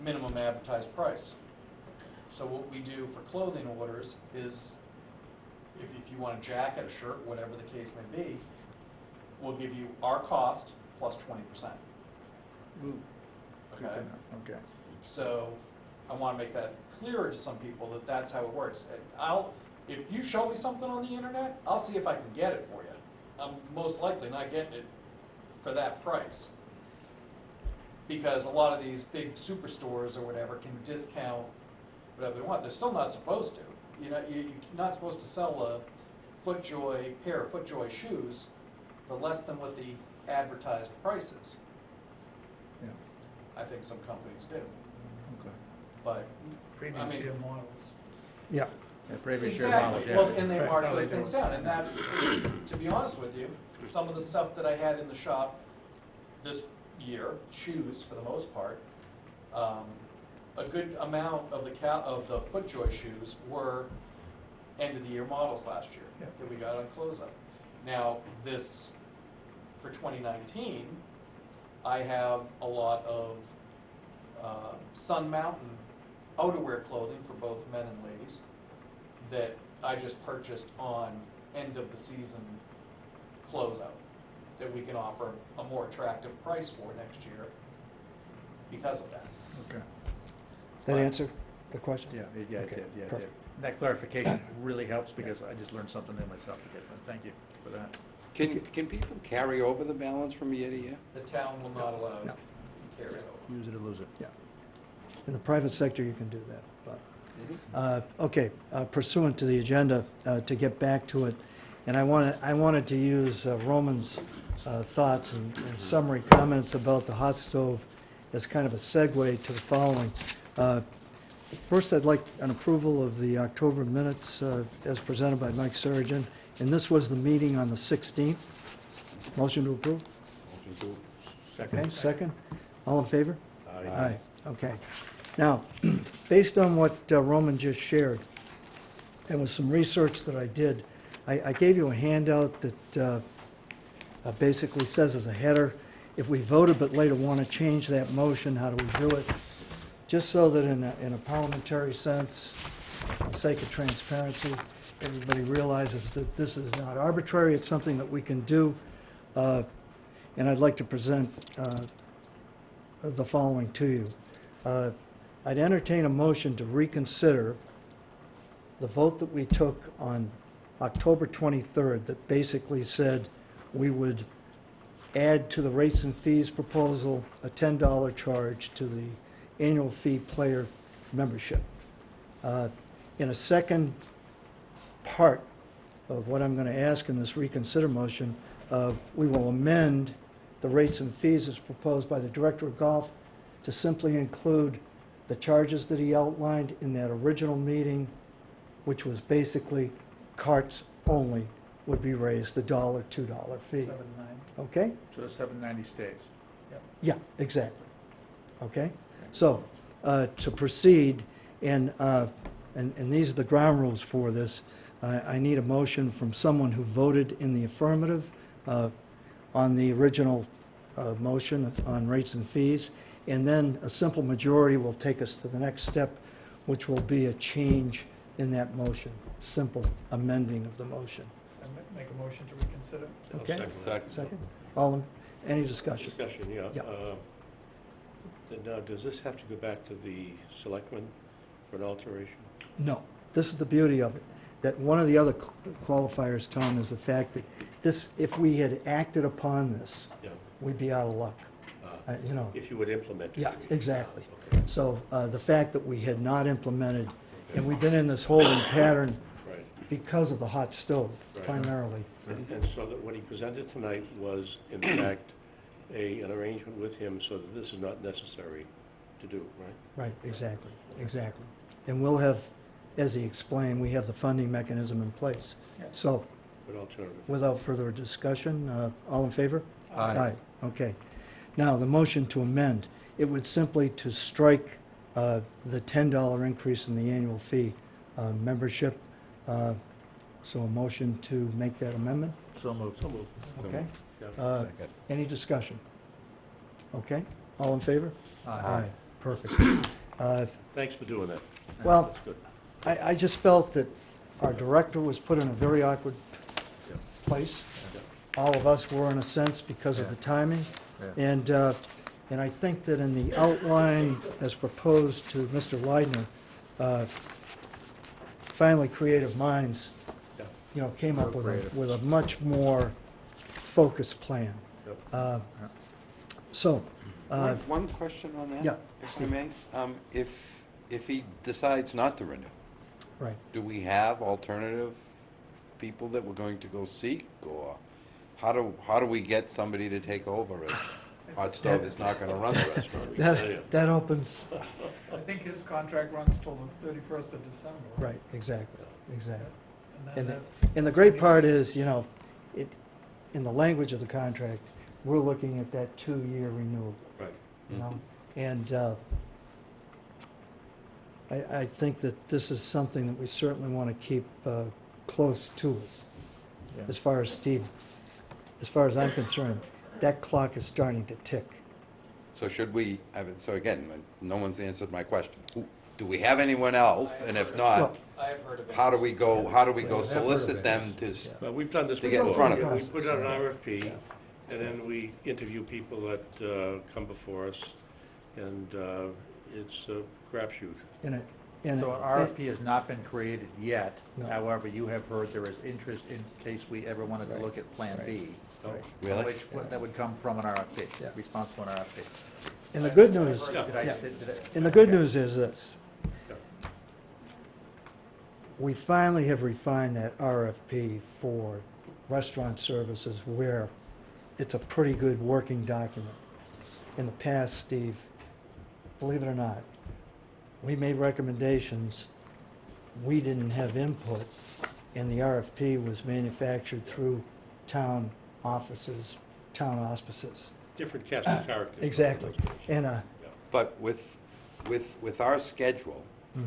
minimum advertised price. So what we do for clothing orders is, if you want a jacket, a shirt, whatever the case may be, we'll give you our cost plus 20%. Good to Okay? know. Okay. So I want to make that clearer to some people that that's how it works. If you show me something on the internet, I'll see if I can get it for you. I'm most likely not getting it for that price. Because a lot of these big superstores or whatever can discount whatever they want. They're still not supposed to. You know, you're not supposed to sell a pair of FootJoy shoes for less than what the advertised price is. Yeah. I think some companies do, Okay. but Previous I mean- year models. Yeah, Yeah, previous year models, exactly. yeah. Well, and they Right. mark That's how those they do things it. down, and that's, to be honest with you, some of the stuff that I had in the shop this year, shoes for the most part, a good amount of the FootJoy shoes were end of the year models last year Yeah. that we got on close-up. Now, for 2019, I have a lot of Sun Mountain outerwear clothing for both men and ladies that I just purchased on end of the season closeout, that we can offer a more attractive price for next year because of that. Okay. that answer the question? Yeah, it Okay, did, yeah, it did. perfect. That clarification really helps because I just learned something there myself again. Thank you for that. Can people carry over the balance from year to year? The town will not allow No. carry over. Use it or lose it. Yeah. In the private sector, you can do that, Mm-hmm. but, okay, pursuant to the agenda, to get back to it, and I wanted to use Roman's thoughts and summary comments about the hot stove as kind of a segue to the following. First, I'd like an approval of the October minutes as presented by Mike Surgeon, and this was the meeting on the 16th. Motion to approve? Okay, second? All in favor? Aye. Okay. Now, based on what Roman just shared, and with some research that I did, I gave you a handout that basically says as a header, if we voted but later want to change that motion, how do we do it? Just so that in a parliamentary sense, for the sake of transparency, everybody realizes that this is not arbitrary, it's something that we can do. And I'd like to present the following to you. I'd entertain a motion to reconsider the vote that we took on October 23rd that basically said we would add to the rates and fees proposal a $10 charge to the annual fee player membership. In a second part of what I'm going to ask in this reconsider motion, we will amend the rates and fees as proposed by the Director of Golf to simply include the charges that he outlined in that original meeting, which was basically carts only would be raised, the $1, $2 fee. 7-9. Okay? So the $7.90 stays. Yeah, exactly. Okay? So, to proceed, and these are the ground rules for this, I need a motion from someone who voted in the affirmative on the original motion on rates and fees, and then a simple majority will take us to the next step, which will be a change in that motion, simple amending of the motion. Make a motion to reconsider. I'll Okay. second that. Second? All in, any discussion? Discussion, yeah. Yeah. Now, does this have to go back to the selectmen for an alteration? No, this is the beauty of it, that one of the other qualifiers, Tom, is the fact that this, if we had acted upon this, Yeah. we'd be out of luck, you know. If you would implement it. Yeah, exactly. Okay, So the fact that we had not implemented, and we've been in this holding pattern right. because of the hot stove Right. primarily. And so that what he presented tonight was, in fact, an arrangement with him so that this is not necessary to do, right? Right, exactly, exactly. And we'll have as he explained, we have the funding mechanism in place. Yeah. So, Good alternative. without further discussion, all in favor? Aye. Okay. Now, the motion to amend, it would simply to strike the $10 increase in the annual fee membership. So a motion to make that amendment, So moved. So moved. okay? Yeah. Second. Any discussion? Okay, all in favor? Aye. Perfect. Thanks for doing that. Well, That's good. I just felt that our director was put in a very awkward Yeah. place. Yeah. All of us were in a sense because of the timing. Yeah. And I think that in the outline as proposed to Mr. Leidner, finally creative minds, Yeah. you know, came up Real creative. with a much more focused plan. Yep. So, One question on that? yeah, If I may. If he decides not to renew, right. do we have alternative people that we're going to go seek? Or how do we get somebody to take over if Hot Stove is not gonna run the restaurant? That opens, I think his contract runs till the 31st of December. right, exactly. And then And that's. And the that's great when he- part is, you know, in the language of the contract, we're looking at that 2-year renewal, Right. you know? And I think that this is something that we certainly want to keep close to us. Yeah. As far as Steve, as far as I'm concerned, that clock is starting to tick. So should we, so again, no one's answered my question. Do we have anyone else? And if not, Well, I have heard of it. how do we go I've heard of solicit it. them to, Well, we've done this To before. get in front of We us. put out an RFP, and then we interview people that come before us, and it's a crapshoot. So an RFP has not been created yet. No. However, you have heard there is interest in case we ever wanted to Right. look at Plan B. Oh, really? Which, that would come from an RFP, Yeah. response to an RFP. And the good news, Yeah. Did I- yeah. did I- And the good okay. news is this. Yeah. We finally have refined that RFP for restaurant services where it's a pretty good working document. In the past, Steve, believe it or not, we made recommendations, we didn't have input, and the RFP was manufactured through town offices, town auspices. Different cast of characters. Exactly. And, but with our schedule, mhm.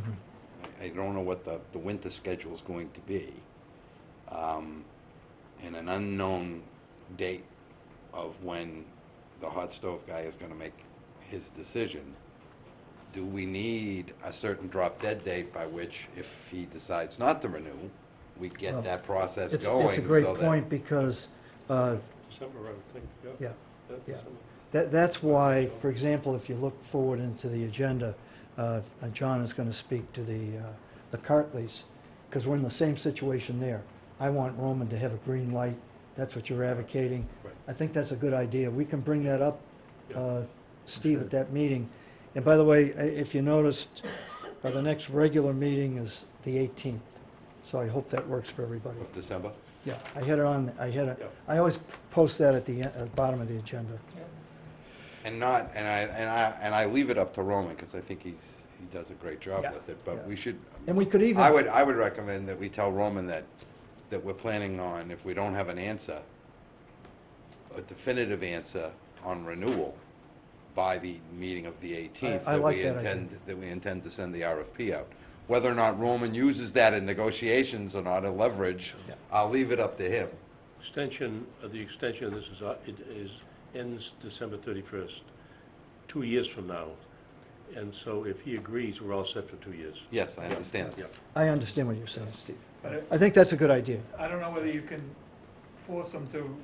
I don't know what the winter schedule is going to be, and an unknown date of when the hot stove guy is gonna make his decision, do we need a certain drop dead date by which, if he decides not to renew, we Well, get that process It's going? a great so that- point because, December, I would think, yeah. yeah, yeah. December. That's why, for example, if you look forward into the agenda, John is going to speak to the cart lease, because we're in the same situation there. I want Roman to have a green light. That's what you're advocating. Right. I think that's a good idea. We can bring that up, Yeah. Steve, at that meeting. And by the way, if you noticed, the next regular meeting is the 18th. So I hope that works for everybody. Of December? Yeah, I had it on, Yeah. I always post that at the bottom of the agenda. And I leave it up to Roman, because I think he does a great job Yeah. with it, but Yeah. we should, And we could even. I would recommend that we tell Roman that we're planning on, if we don't have an answer, a definitive answer on renewal by the meeting of the 18th. I like that idea. That we intend to send the RFP out. Whether or not Roman uses that in negotiations or not, a leverage, Yeah. I'll leave it up to him. The extension of this ends December 31st, 2 years from now. And so if he agrees, we're all set for 2 years. Yes, I understand. Yeah. I understand what you're saying, Steve. But I think that's a good idea. I don't know whether you can force him to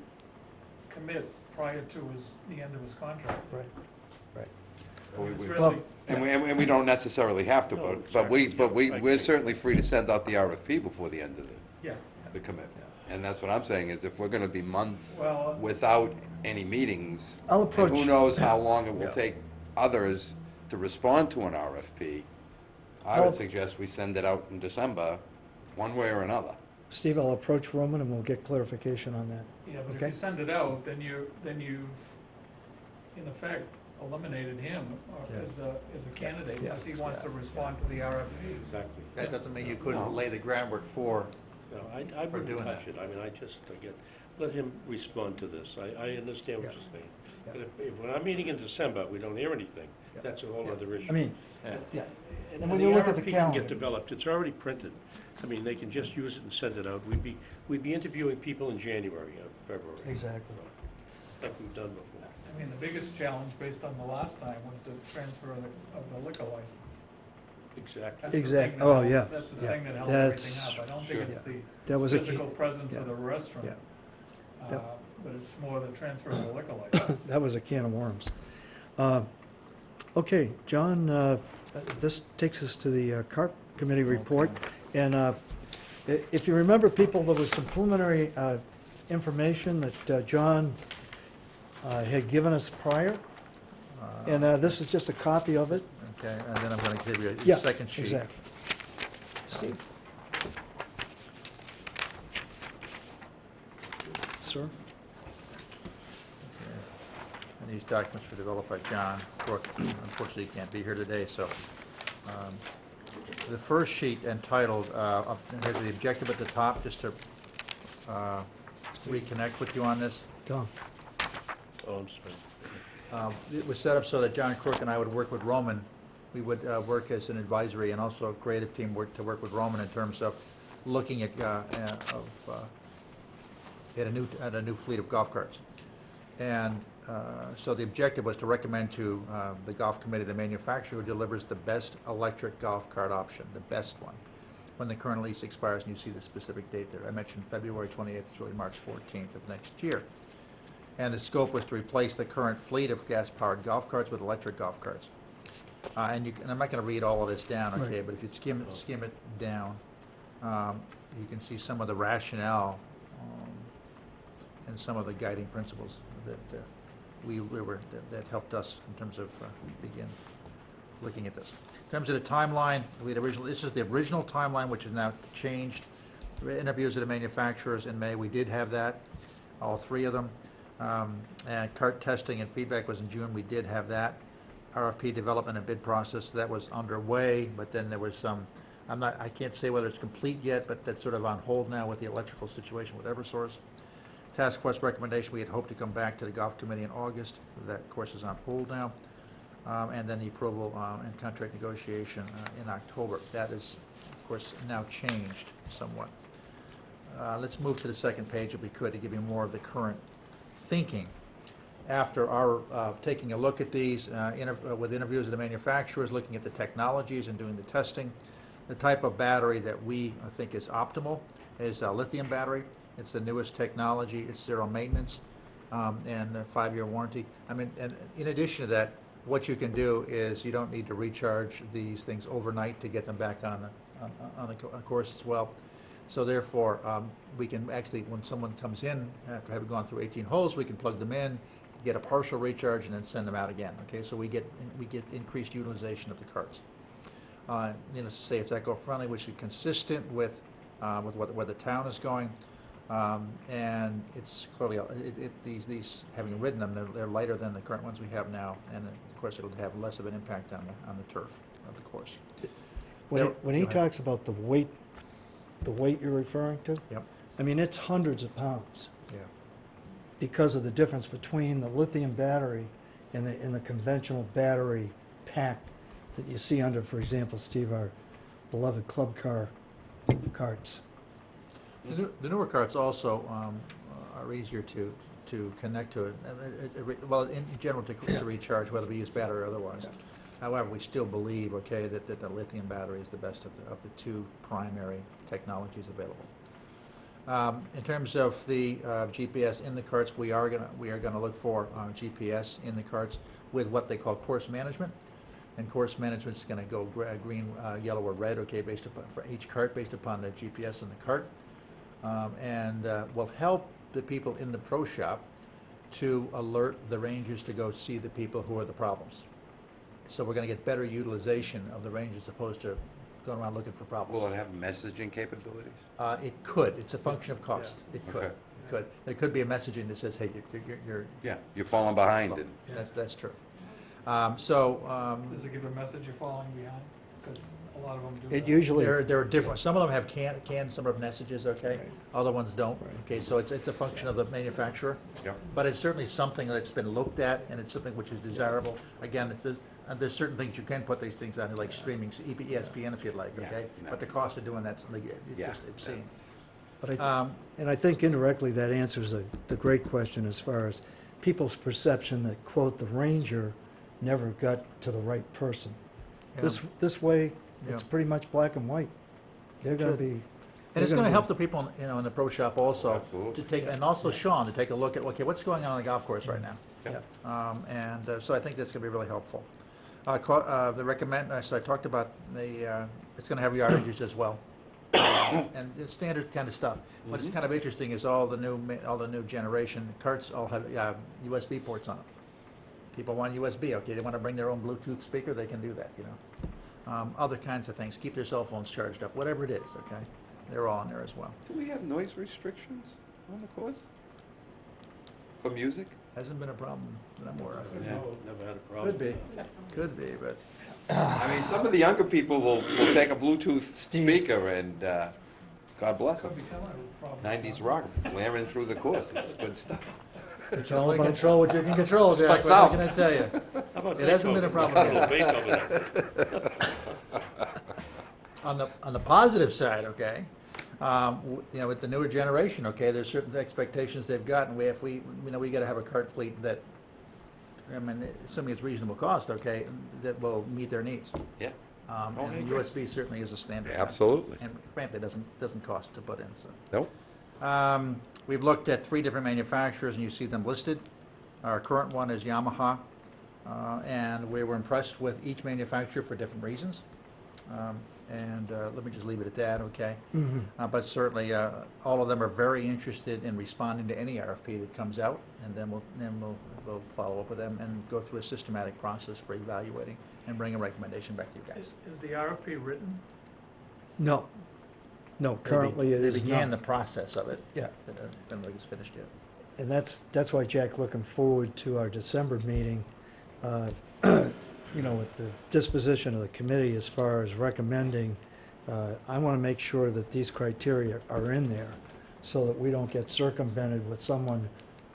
commit prior to the end of his contract. Right, right. It's We- really, And we don't necessarily have to, No, but exactly. we're certainly free to send out the RFP before the end of yeah. the commitment. And that's what I'm saying, is if we're gonna be months Well, without any meetings, I'll and approach. who knows how long it will Yeah. take others to respond to an RFP, I I'll- would suggest we send it out in December, one way or another. Steve, I'll approach Roman and we'll get clarification on that. yeah, but if Okay. you send it out, then you've, in effect, eliminated him Yeah. as a candidate, Yeah. unless he wants to respond to the RFP. Exactly. That doesn't mean you couldn't No. lay the groundwork for, No, I For wouldn't doing touch that. it. I mean, I just, again, let him respond to this. I understand what Yeah. you're saying. Yeah. But if we're not meeting in December, we don't hear anything, Yeah. that's a whole other issue. I mean, yeah. yeah, And and when the you look at the RFP can calendar. get developed, it's already printed. I mean, they can just use it and send it out. We'd be interviewing people in January or February. Exactly. Like we've done before. I mean, the biggest challenge based on the last time was the transfer of the liquor license. Exactly. That's the Exact- thing that oh, held- yeah. That's the Yeah. thing that held That's- everything up. I don't Sure. think it's the That was a key. physical presence of yeah. the restaurant. Yeah. uh, But it's more the transfer of the liquor license. That was a can of worms. Okay, John, this takes us to the CARP Committee report. And if you remember, people, there was some preliminary information that John had given us prior. And this is just a copy of it. Okay, and then I'm gonna give you Yeah, a second sheet. exactly. Steve? Sir? And these documents were developed by John Crook. Unfortunately, he can't be here today, so. The first sheet entitled, has the objective at the top, just to reconnect with you on this. Tom? Oh, I'm sorry. It was set up so that John Crook and I would work with Roman. We would work as an advisory and also a creative team to work with Roman in terms of looking at a new fleet of golf carts. And so the objective was to recommend to the golf committee the manufacturer who delivers the best electric golf cart option, the best one, when the current lease expires, and you see the specific date there. I mentioned February 28th, it's really March 14th of next year. And the scope was to replace the current fleet of gas-powered golf carts with electric golf carts. And I'm not going to read all of this down, okay, Right. but if you skim it down, you can see some of the rationale and some of the guiding principles that helped us in terms of begin looking at this. In terms of the timeline, this is the original timeline, which is now changed. Interviews of the manufacturers in May, we did have that, all three of them. And cart testing and feedback was in June, we did have that. RFP development and bid process, that was underway, but then there was some, I can't say whether it's complete yet, but that's sort of on hold now with the electrical situation with Eversource. Task force recommendation, we had hoped to come back to the golf committee in August. That, of course, is on hold now. And then the approval and contract negotiation in October. That is, of course, now changed somewhat. Let's move to the second page, if we could, to give you more of the current thinking. After our taking a look at these, with interviews of the manufacturers, looking at the technologies and doing the testing, the type of battery that we think is optimal is a lithium battery. It's the newest technology, it's zero maintenance, and a 5-year warranty. I mean, and in addition to that, what you can do is you don't need to recharge these things overnight to get them back on the course as well. So therefore, we can actually, when someone comes in, after having gone through 18 holes, we can plug them in, get a partial recharge, and then send them out again, okay? So we get increased utilization of the carts. Needless to say, it's eco-friendly, which is consistent with where the town is going. And it's clearly, these, having ridden them, they're lighter than the current ones we have now, and of course, it'll have less of an impact on the turf of the course. When he Go ahead. talks about the weight you're referring to, Yep, I mean, it's hundreds of pounds yeah. because of the difference between the lithium battery and the conventional battery pack that you see under, for example, Steve, our beloved club car carts. The newer carts also are easier to connect to it, well, in general, to recharge, whether we use battery or otherwise. Yeah. However, we still believe, okay, that the lithium battery is the best of the two primary technologies available. In terms of the GPS in the carts, we are gonna look for GPS in the carts with what they call course management. And course management is gonna go green, yellow, or red, okay, based upon, for each cart, based upon the GPS in the cart. And will help the people in the pro shop to alert the rangers to go see the people who are the problems. So we're gonna get better utilization of the range as opposed to going around looking for problems. Will it have messaging capabilities? It could, it's a function of cost, it could, Okay. it could. There could be a messaging that says, hey, you're, Yeah, you're falling behind and. that's true. Does it give a message you're falling behind? Because a lot of them do. It that. usually, There are different, some of them have canned some of messages, okay? Right. Other ones don't, Right. okay? So it's a function of the manufacturer. Yep. But it's certainly something that's been looked at, and it's something which is desirable. Again, there's certain things you can put these things on, like streaming, ESPN if you'd like, Yeah, okay? no. But the cost of doing that's, it's Yeah, just obscene. that's- but and I think indirectly that answers the great question as far as people's perception that, quote, the ranger never got to the right person. Yeah. This way, it's Yeah. pretty much black and white. They're gonna Should. be. And they're it's gonna be- help the people, in the pro shop also, Absolutely. to take, and also Sean, to take a look at, okay, what's going on the golf course right now? Yeah. So I think that's gonna be really helpful. So I talked about it's gonna have yardages as well. And it's standard kind of stuff. What's kind of interesting is all the new generation carts all have USB ports on them. People want USB, okay, they wanna bring their own Bluetooth speaker, they can do that, you know. Other kinds of things, keep their cell phones charged up, whatever it is, okay? They're all in there as well. Do we have noise restrictions on the course? For music? Hasn't been a problem that I'm aware of. Yeah. Never had a problem. Could be, but. I mean, some of the younger people will take a Bluetooth Steve. speaker and, God bless them. Could be similar problems. 90s rock blaring through the course, it's good stuff. It's all Only about, control what you can control, Jack, What's what up? can I tell you? How about It hasn't been a Beethoven? problem On the positive side, okay, you know, with the newer generation, okay, there's certain expectations they've got, and we gotta have a cart fleet that, I mean, assuming it's reasonable cost, okay, that will meet their needs. Yeah, Oh, I And agree. USB certainly is a standard. absolutely. And frankly, doesn't cost to put in, so. Nope. We've looked at 3 different manufacturers, and you see them listed. Our current one is Yamaha, and we were impressed with each manufacturer for different reasons. Let me just leave it at that, okay? Mhm. But certainly, all of them are very interested in responding to any RFP that comes out, and then we'll follow up with them and go through a systematic process for evaluating and bring a recommendation back to you guys. Is the RFP written? no, currently it They is began the not. process of it. Yeah. But I don't think it's finished yet. And that's why, Jack, looking forward to our December meeting, you know, with the disposition of the committee as far as recommending, I want to make sure that these criteria are in there so that we don't get circumvented with someone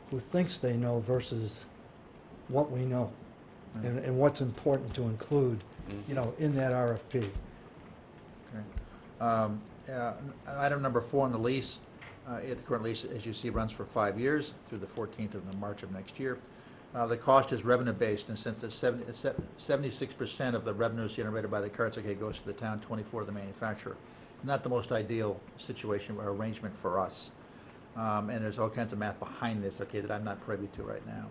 who thinks they know versus what we know and what's important to include, you know, in that RFP. Okay. Item number 4 on the lease, the current lease, as you see, runs for 5 years through the 14th of March of next year. The cost is revenue-based, and since 76% of the revenues generated by the carts, okay, goes to the town, 24 to the manufacturer. Not the most ideal situation or arrangement for us. And there's all kinds of math behind this, okay, that I'm not privy to right now.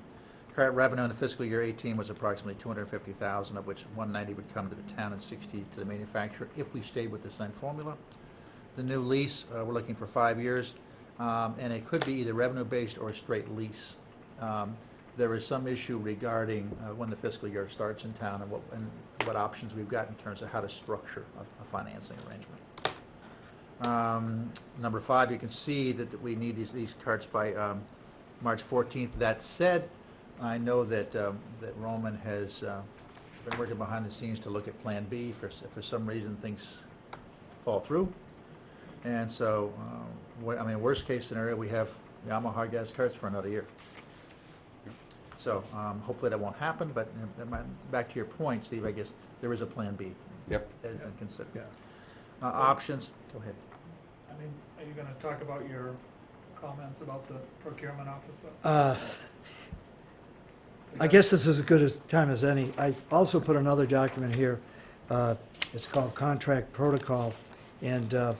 Cart revenue in the fiscal year 18 was approximately 250,000, of which 190 would come to the town and 60 to the manufacturer if we stayed with the same formula. The new lease, we're looking for 5 years, and it could be either revenue-based or a straight lease. There is some issue regarding when the fiscal year starts in town and what options we've got in terms of how to structure a financing arrangement. Number 5, you can see that we need these carts by March 14th. That said, I know that Roman has been working behind the scenes to look at Plan B if for some reason things fall through. And so, I mean, worst case scenario, we have Yamaha gas carts for another year. So hopefully that won't happen, but back to your point, Steve, I guess there is a Plan B. Yep. And consider. Yeah. Options, go ahead. I mean, are you gonna talk about your comments about the procurement officer? I guess this is as good a time as any. I also put another document here. It's called Contract Protocol. And Oh,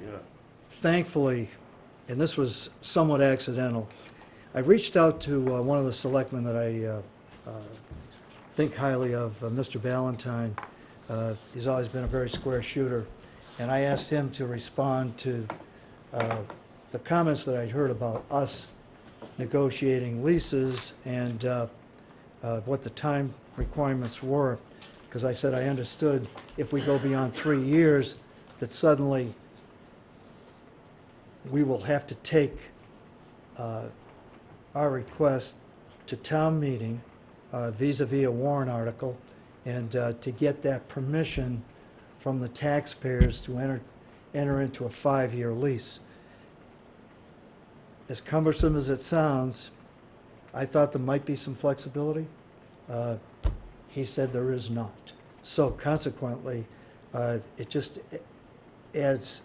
yeah. thankfully, and this was somewhat accidental, I reached out to one of the selectmen that I think highly of, Mr. Ballantyne. He's always been a very square shooter. And I asked him to respond to the comments that I'd heard about us negotiating leases and what the time requirements were. Because I said I understood if we go beyond 3 years, that suddenly we will have to take our request to town meeting vis-à-vis a warrant article, and to get that permission from the taxpayers to enter into a 5-year lease. As cumbersome as it sounds, I thought there might be some flexibility. He said there is not. So consequently, it just adds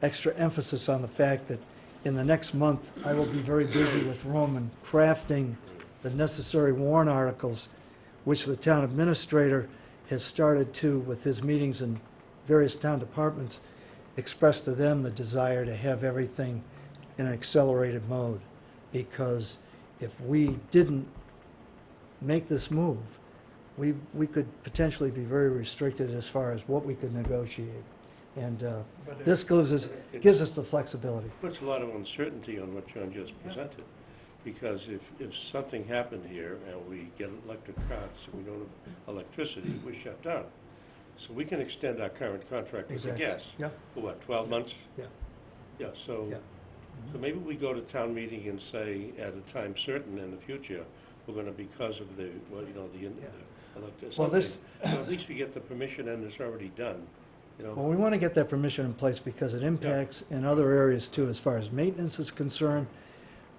extra emphasis on the fact that in the next month, I will be very busy with Roman crafting the necessary warrant articles, which the town administrator has started to, with his meetings in various town departments, express to them the desire to have everything in an accelerated mode. Because if we didn't make this move, we could potentially be very restricted as far as what we could negotiate. And But this gives us the flexibility. Puts a lot of uncertainty on what John just presented, because if something happened here and we get electric cars and we don't have electricity, we're shut down. So we can extend our current contract with the Exactly. gas. Yeah. For what, 12 months? Yeah. Yeah, so, Yeah. so maybe we go to town meeting and say, at a time certain in the future, we're gonna, because of the, well, you know, the electric, Well, this- something, so at least we get the permission and it's already done, you know? Well, we want to get that permission in place because it impacts in other areas too, as far as maintenance is concerned.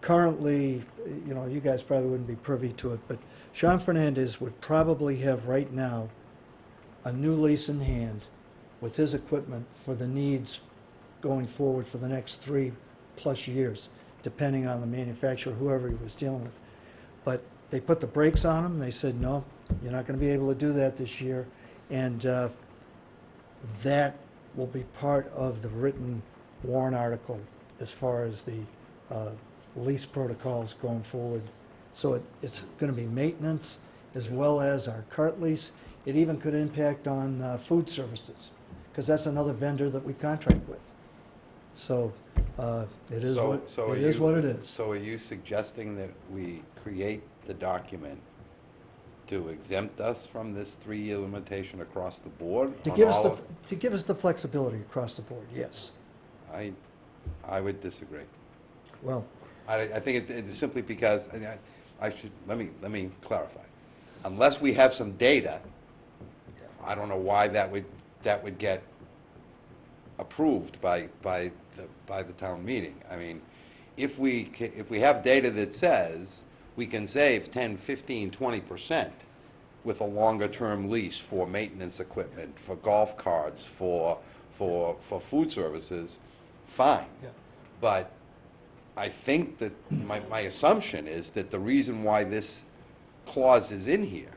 Currently, you know, you guys probably wouldn't be privy to it, but Sean Fernandez would probably have right now a new lease in hand with his equipment for the needs going forward for the next 3+ years, depending on the manufacturer, whoever he was dealing with. But they put the brakes on him. They said, no, you're not going to be able to do that this year. And that will be part of the written warrant article as far as the lease protocols going forward. So it's going to be maintenance as well as our cart lease. It even could impact on food services, because that's another vendor that we contract with. So it is what it is. So are you suggesting that we create the document to exempt us from this 3-year limitation across the board? To on give us all the, of- to give us the flexibility across the board, yes. I would disagree. Well, I think it's simply because, let me clarify. Unless we have some data, I don't know why that would get approved by the town meeting. I mean, if we have data that says we can save 10, 15, 20% with a longer-term lease for maintenance equipment, for golf carts, for food services, fine. yeah. But I think that my assumption is that the reason why this clause is in here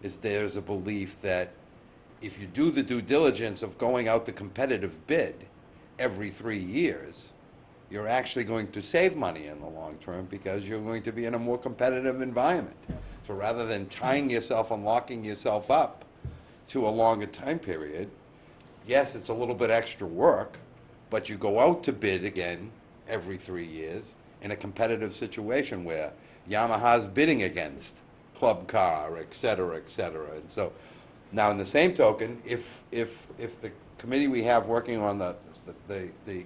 is there's a belief that if you do the due diligence of going out to competitive bid every 3 years, you're actually going to save money in the long term because you're going to be in a more competitive environment. So rather than tying yourself and locking yourself up to a longer time period, yes, it's a little bit extra work, but you go out to bid again every 3 years in a competitive situation where Yamaha's bidding against Club Car, et cetera, et cetera. And so, now in the same token, if the committee we have working on the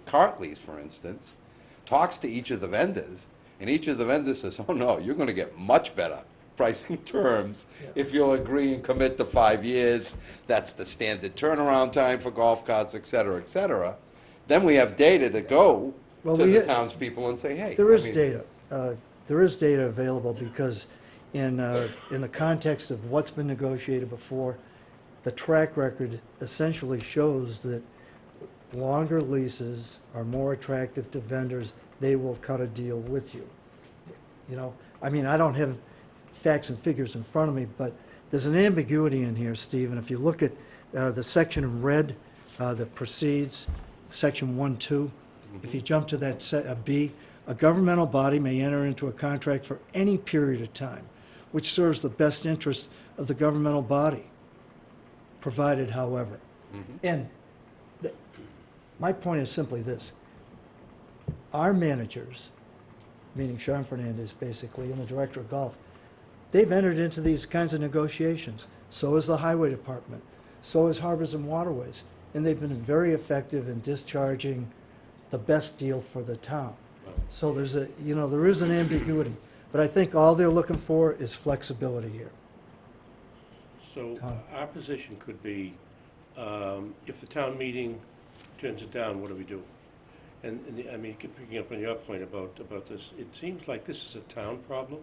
cart lease, for instance, talks to each of the vendors, and each of the vendors says, oh no, you're gonna get much better pricing terms if you'll agree and commit to 5 years, that's the standard turnaround time for golf carts, et cetera, then we have data to go Well, to we the ha- townspeople and say, hey. There I is mean, data. There is data available because in the context of what's been negotiated before, the track record essentially shows that longer leases are more attractive to vendors. They will cut a deal with you. You know, I mean, I don't have facts and figures in front of me, but there's an ambiguity in here, Steve, and if you look at the section in red that precedes section 1.2, if you jump to that B, a governmental body may enter into a contract for any period of time which serves the best interest of the governmental body, provided, however. And my point is simply this. Our managers, meaning Sean Fernandez basically, and the director of golf, they've entered into these kinds of negotiations. So has the highway department. So has Harbors and Waterways. And they've been very effective in discharging the best deal for the town. So there's there is an ambiguity. But I think all they're looking for is flexibility here. So Tom. our position could be, if the town meeting turns it down, what do we do? I mean, picking up on your point about this, it seems like this is a town problem.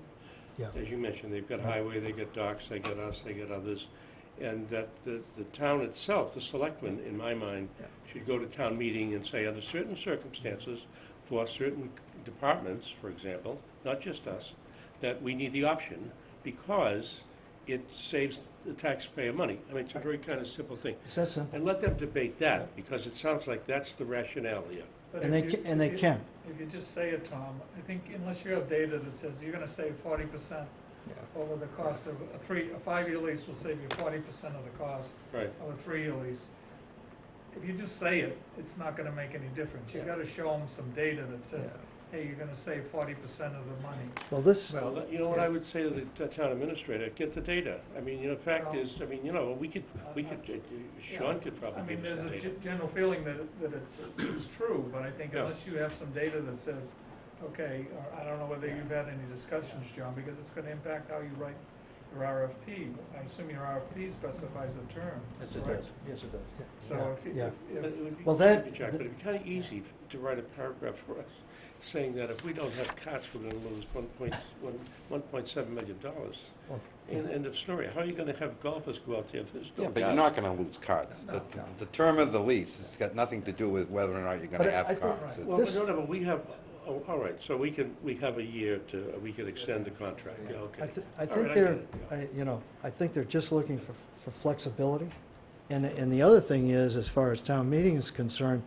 Yeah. As you mentioned, they've got highway, they got docks, they got us, they got others. And that the town itself, the selectmen, in my mind, Yeah. should go to town meeting and say, under certain circumstances, for certain departments, for example, not just us, that we need the option because it saves the taxpayer money. I mean, it's a very kind of simple thing. It's that simple. And let them debate that, because it sounds like that's the rationale here. But And if they you- and they if you- can. If you just say it, Tom, I think unless you have data that says you're gonna save 40% over the cost of a 5-year lease will save you 40% of the cost Right. of a 3-year lease. If you just say it, it's not gonna make any difference. You Yeah. gotta show them some data that says, hey, you're gonna save 40% of the money. Well, this, Well, you know what I would say to the town administrator, get the data. I mean, the fact is, I mean, we could, Sean could I probably mean, give there's us the a data. general feeling that it's true, but I think Yeah. unless you have some data that says, okay, I don't know whether you've had any discussions, John, because it's gonna impact how you write your RFP. I assume your RFP specifies a term, Yes, it correct? does, yes, it does. So if, Yeah. But if, it would be- Well, that- maybe, Jack, but it'd be kind of easy to write a paragraph for us, saying that if we don't have carts, we're gonna lose $1.7 million. well, End of story. How are you gonna have golfers go out there if there's no Yeah, but you're carts? not gonna lose carts. The term of the lease has got nothing to do with whether or not you're But gonna I have think- carts. Right. It's- Well, This- no, but we have, all right, so we have a year we can extend the contract, yeah, okay. I All think right, I they're, get it, yeah. I think they're just looking for flexibility. And the other thing is, as far as town meeting is concerned,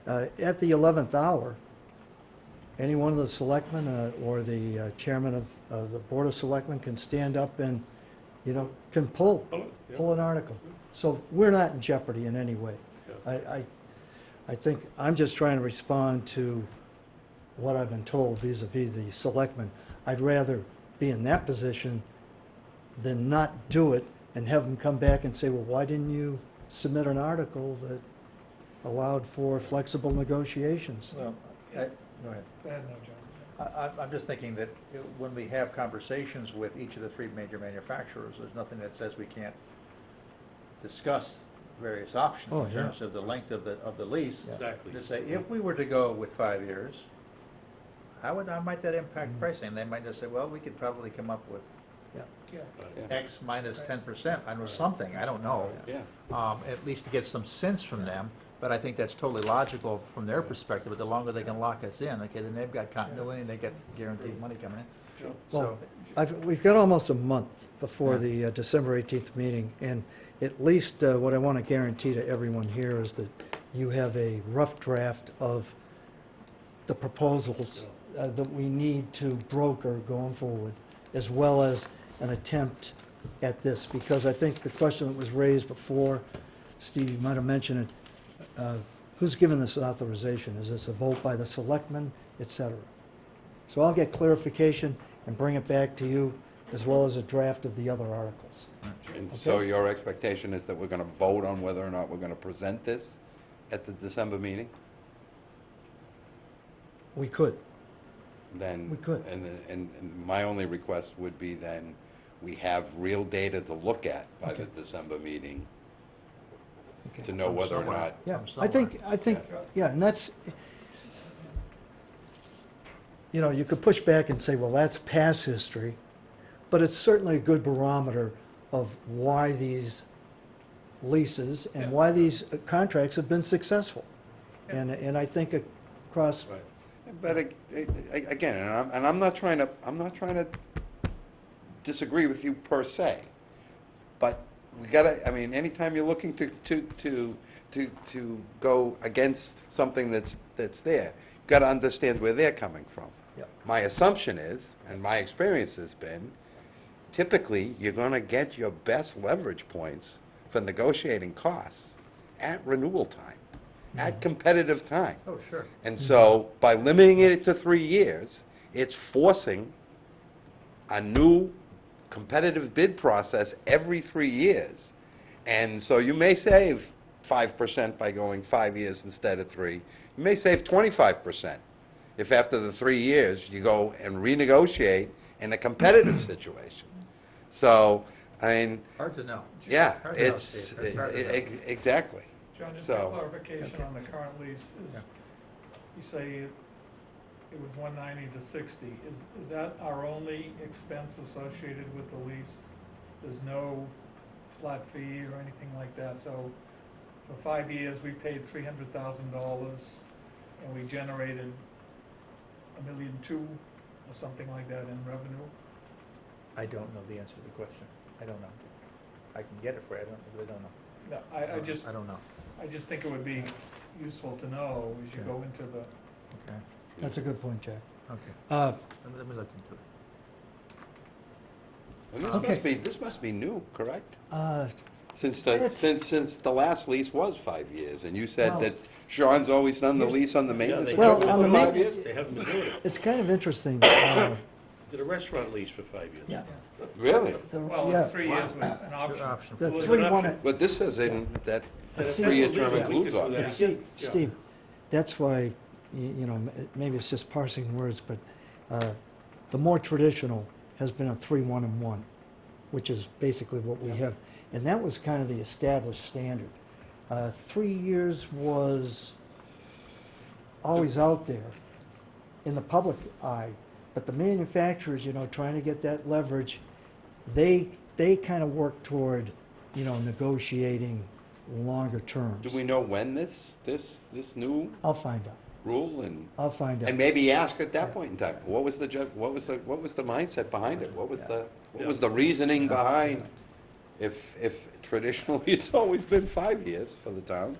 at the 11th hour, any one of the selectmen or the chairman of the Board of Selectmen can stand up and, can pull an article. So we're not in jeopardy in any way. Yeah. I think, I'm just trying to respond to what I've been told vis-à-vis the selectmen. I'd rather be in that position than not do it and have them come back and say, well, why didn't you submit an article that allowed for flexible negotiations? Well, go ahead. go ahead now, John. I'm just thinking that when we have conversations with each of the 3 major manufacturers, there's nothing that says we can't discuss various options Oh, in yeah. terms of the length of the lease. Yeah. Exactly. To say, if we were to go with 5 years, how might that impact pricing? They might just say, well, we could probably come up with Yeah. Yeah. X minus 10%, I know something, I don't know. Yeah. At least to get some sense from them, but I think that's totally logical from their perspective, but the longer they can lock us in, okay, then they've got continuity, and they get guaranteed money coming in. Well, So, we've got almost a month before Yeah. the December 18th meeting, and at least what I want to guarantee to everyone here is that you have a rough draft of the proposals that we need to broker going forward, as well as an attempt at this, because I think the question that was raised before, Steve, you might have mentioned it, who's given this authorization? Is this a vote by the selectmen, et cetera? So I'll get clarification and bring it back to you, as well as a draft of the other articles. And so Okay. your expectation is that we're gonna vote on whether or not we're gonna present this at the December meeting? We could. Then. We could. And my only request would be then, we have real data to look at by the Okay. December meeting Okay. to know From whether or somewhere. not. Yeah, From I think, yeah, and that's, you could push back and say, well, that's past history, but it's certainly a good barometer of why these leases and why these contracts have been successful. And I think across, Right. But again, and I'm not trying to disagree with you per se, but we gotta, I mean, anytime you're looking to go against something that's there, you gotta understand where they're coming from. Yep. My assumption is, and my experience has been, typically, you're gonna get your best leverage points for negotiating costs at renewal time, at competitive time. Oh, sure. And so, by limiting it to 3 years, it's forcing a new competitive bid process every 3 years. And so you may save 5% by going 5 years instead of 3. You may save 25% if after the 3 years you go and renegotiate in a competitive situation. So, I mean, Hard to know. yeah, Hard to know, it's, Steve. It's hard to know. exactly. John, just So- a clarification on the current lease, Yeah. is, you say it was 190 to 60, is that our only expense associated with the lease? There's no flat fee or anything like that, so for 5 years, we paid $300,000 and we generated $1.2 million or something like that in revenue? I don't know the answer to the question. I don't know. I can get it for you, I really don't know. No, I don't know. I just think it would be useful to know as you Okay. go into the, Okay, That's a good point, Jack. okay. Let me look into it. And this Okay. must be, this must be new, correct? Uh, Since the, It's- since the last lease was 5 years, and you said Well- that Sean's always done the Here's- lease on the maintenance they Well, equipment on the for 5 maintenance- years? They haven't been doing it. It's kind of interesting. Did a restaurant lease for 5 years. Yeah. Really? well, Yeah. it's 3 years with an Good option. option. The Well, three an one, option. But this says in that And if three-year that's term illegal, we includes could do all that. that. Steve, Yeah. Steve, that's why, you know, maybe it's just parsing words, but the more traditional has been a 3-1-1, which is basically what we have. And that was kind of the established standard. 3 years was always out there in the public eye, but the manufacturers, you know, trying to get that leverage, they kind of work toward, you know, negotiating longer terms. Do we know when this new I'll find out. rule and And maybe ask at that point in time, what was the mindset behind it? What was the reasoning behind? If traditionally it's always been 5 years for the town,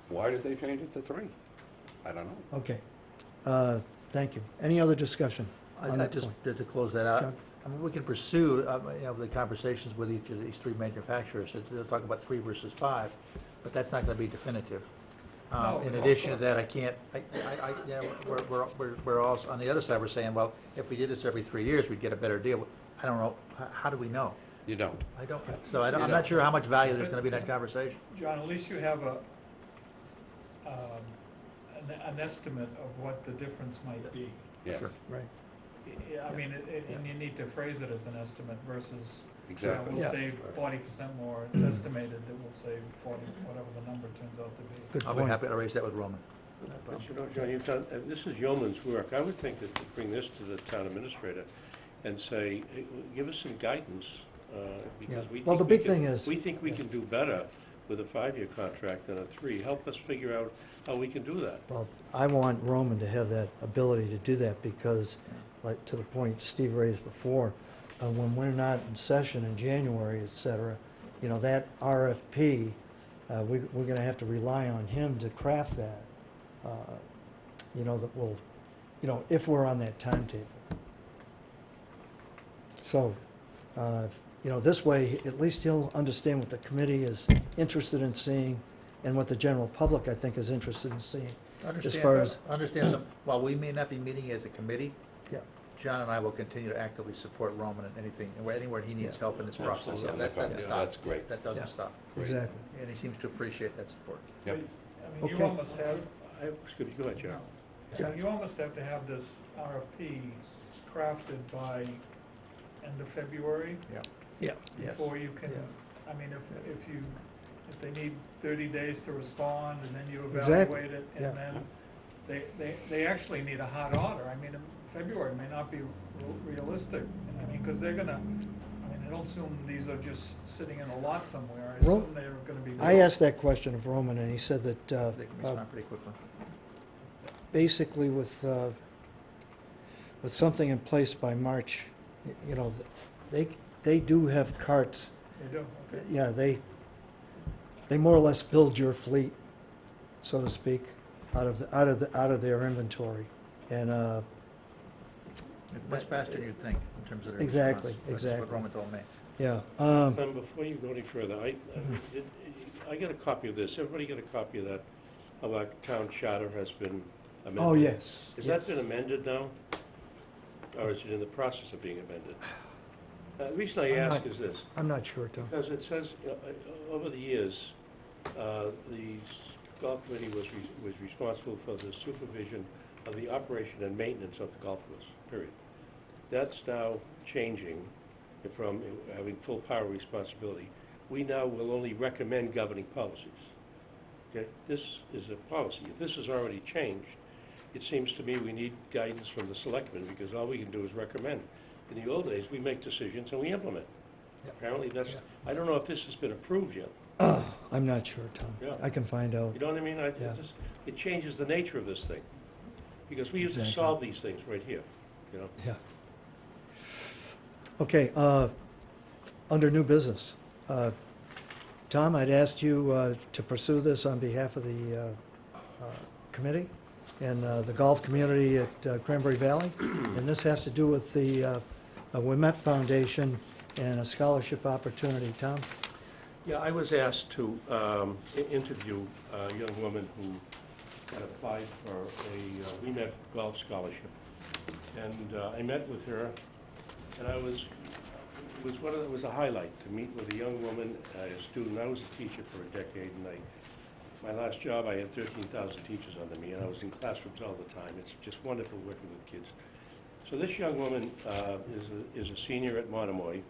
why did they change it to 3? I don't know. Okay. Thank you. Any other discussion on I that just, point? to close that out, John? I mean, we can pursue, you know, the conversations with each of these 3 manufacturers, to talk about 3 versus 5, but that's not gonna be definitive. No, In of addition to course. that, I can't, you know, we're also, on the other side, we're saying, well, if we did this every 3 years, we'd get a better deal. I don't know, how do we know? You don't. I don't, so I'm You not don't. sure how much value there's gonna be in that conversation. John, at least you have an estimate of what the difference might be. Yes, Sure. Right. I mean, and you need to phrase it as an estimate versus, you know, exactly. we'll Yeah. save 40% more. It's estimated that we'll save 40, whatever the number turns out to be. Good I'll be point. happy to raise that with Roman. But you know, John, you've done, this is yeoman's work. I would think that to bring this to the town administrator and say, hey, give us some guidance, because we think. Well, the we big can- thing is- We think we can do better with a 5-year contract than a 3. Help us figure out how we can do that. Well, I want Roman to have that ability to do that because, like, to the point Steve raised before, when we're not in session in January, et cetera, you know, that RFP, we're gonna have to rely on him to craft that. You know, that will, you know, if we're on that timetable. So, you know, this way, at least he'll understand what the committee is interested in seeing and what the general public, I think, is interested in seeing. As far as, Understand, while we may not be meeting as a committee, yeah, John and I will continue to actively support Roman in anything, anywhere he needs Yeah. help in this process. So Absolutely. that doesn't Yeah, stop. that's great. That doesn't Yeah. stop. exactly. And he seems to appreciate that support. Yep. I mean, you Okay. almost have, Excuse me, go ahead, John. Jack. you almost have to have this RFP crafted by end of February Yeah. Yeah. Yes. before you can, Yeah. I mean, if they need 30 days to respond and then you Exactly. evaluate it, Yeah. and then they actually need a hot order. I mean, February may not be realistic, I mean, because they're gonna, I mean, I don't assume these are just sitting in a lot somewhere. I Ro- assume they're gonna be. I asked that question of Roman, and he said that They can respond pretty quickly. basically with something in place by March, you know, they do have carts. They do, okay. Yeah, they more or less build your fleet, so to speak, out of their inventory. And, Much faster than you'd think in terms of their Exactly, response. That's what exactly. Roman told me. yeah, Clem, before you go any further, I got a copy of this. Everybody got a copy of that, of our town charter has been amended? oh, yes. Has that yes. been amended now? Or is it in the process of being amended? The reason I I'm ask not- is this, I'm not sure, Tom. because it says, over the years, the golf committee was responsible for the supervision of the operation and maintenance of the golf course, period. That's now changing from having full power responsibility. We now will only recommend governing policies. Okay, this is a policy. If this has already changed, it seems to me we need guidance from the selectmen, because all we can do is recommend. In the old days, we make decisions and we implement. Yep. Apparently, that's, Yeah. I don't know if this has been approved yet. I'm not sure, Tom. Yeah. I can find out. You know what I mean? Yeah. It changes the nature of this thing. Because we used to Exactly. solve these things right here, you know? Yeah. Okay, under new business. Tom, I'd asked you to pursue this on behalf of the committee and the golf community at Cranberry Valley. And this has to do with the Wilmette Foundation and a scholarship opportunity. Tom? Yeah, I was asked to interview a young woman who had applied for a WeMet golf scholarship. And I met with her, and it was a highlight to meet with a young woman, a student. I was a teacher for a decade, and my last job, I had 13,000 teachers under me, and I was in classrooms all the time. It's just wonderful working with kids. So this young woman is a senior at Monomoy.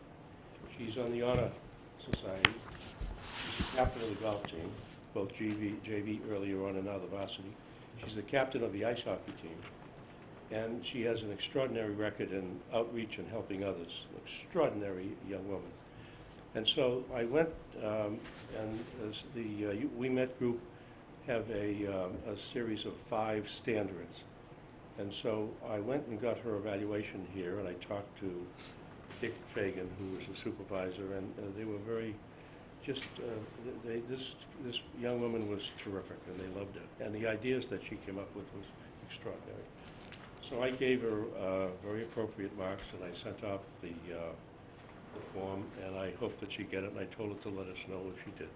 She's on the Honor Society. She's the captain of the golf team, both JV earlier on and now the varsity. She's the captain of the ice hockey team. And she has an extraordinary record in outreach and helping others. Extraordinary young woman. And so I went, and as the WeMet group have a series of 5 standards. And so I went and got her evaluation here, and I talked to Dick Fagan, who was the supervisor, and they were very, just, this young woman was terrific, and they loved it. And the ideas that she came up with was extraordinary. So I gave her very appropriate marks, and I sent off the form, and I hope that she get it, and I told her to let us know if she did.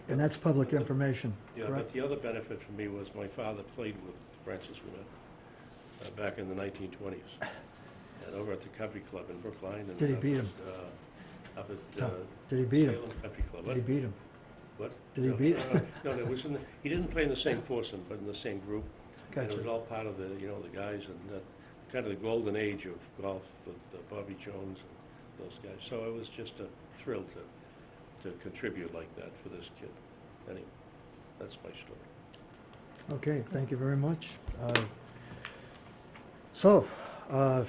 And that's public information, Yeah, but correct? the other benefit for me was my father played with Francis Wilmette back in the 1920s, and over at the country club in Brookline. And Did he beat him? Up at Tom, did he beat him? Salem Country Club. Did he beat him? What? Did he No, beat- No, it was he didn't play in the same foursome, but in the same group. And it was Gotcha. all part of the, the guys, and kind of the golden age of golf with Bobby Jones and those guys. So it was just a thrill to contribute like that for this kid. Anyway, that's my story. Okay, thank you very much. So, I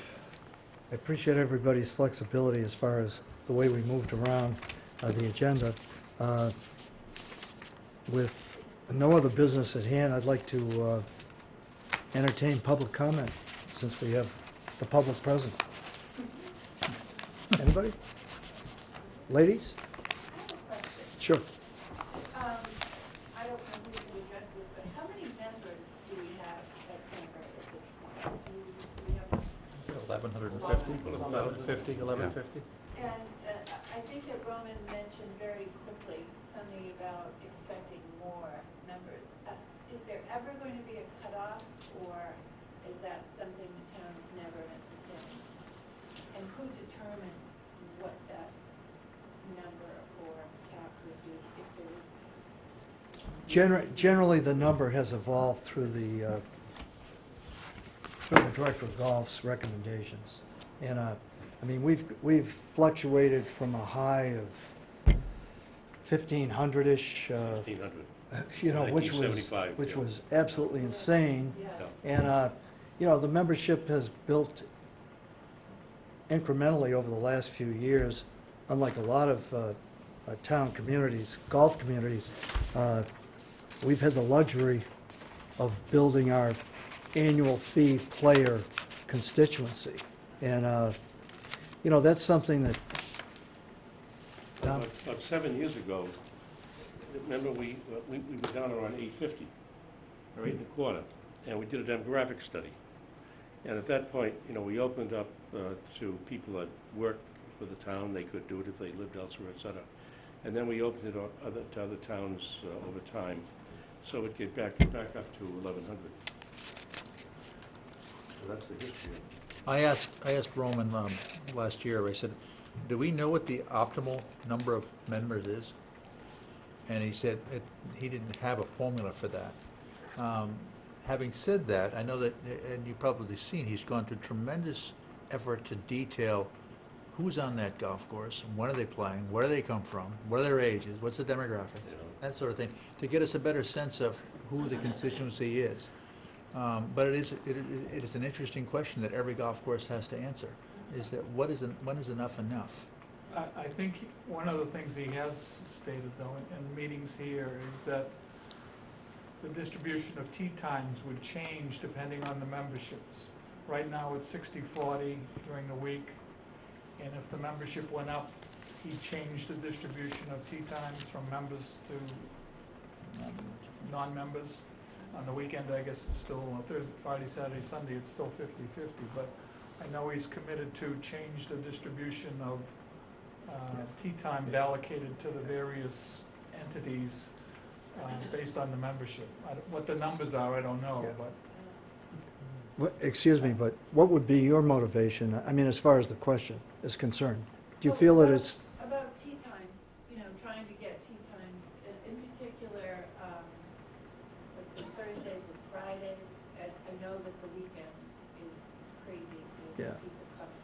appreciate everybody's flexibility as far as the way we moved around the agenda. With no other business at hand, I'd like to entertain public comment, since we have the public present. Anybody? Ladies? I have a question. Sure. I don't know who can address this, but how many members do we have at Cranberry at this point? Do we have? 1,150, 1150. 1150? And I think that Roman mentioned very quickly something about expecting more members. Is there ever going to be a cutoff, or is that something the town's never entertained? And who determines what that number or cap would be if there is? Generally, the number has evolved through the Director of Golf's recommendations. And, I mean, we've fluctuated from a high of 1,500-ish, 1,500. which 1975, yeah. was absolutely insane. Yeah. And, the membership has built incrementally over the last few years, unlike a lot of town communities, golf communities. We've had the luxury of building our annual fee player constituency. And, that's something that, Tom? About 7 years ago, remember we were down around 850, or 8.25, and we did a demographic study. And at that point, we opened up to people that work for the town. They could do it if they lived elsewhere, et cetera. And then we opened it up to other towns over time. So it get back up to 1,100. So that's the history. I asked Roman last year, I said, do we know what the optimal number of members is? And he said he didn't have a formula for that. Having said that, I know that, and you've probably seen, he's gone to tremendous effort to detail who's on that golf course, when are they playing, where do they come from, what are their ages, what's the demographics, Yeah. that sort of thing, to get us a better sense of who the constituency is. But it is an interesting question that every golf course has to answer, is that when is enough enough? I think one of the things he has stated though in meetings here is that the distribution of tee times would change depending on the memberships. Right now it's 60-40 during the week, and if the membership went up, he'd change the distribution of tee times from members to non-members. On the weekend, I guess it's still Thursday, Friday, Saturday, Sunday, it's still 50-50, but I know he's committed to change the distribution of tee times allocated to the various entities based on the membership. What the numbers are, I don't know, Yeah. but Excuse me, but what would be your motivation, I mean, as far as the question is concerned? Do you feel that it's, About tea times, you know, trying to get tea times, in particular, let's say Thursdays and Fridays, and I know that the weekends is crazy Yeah. with people coming,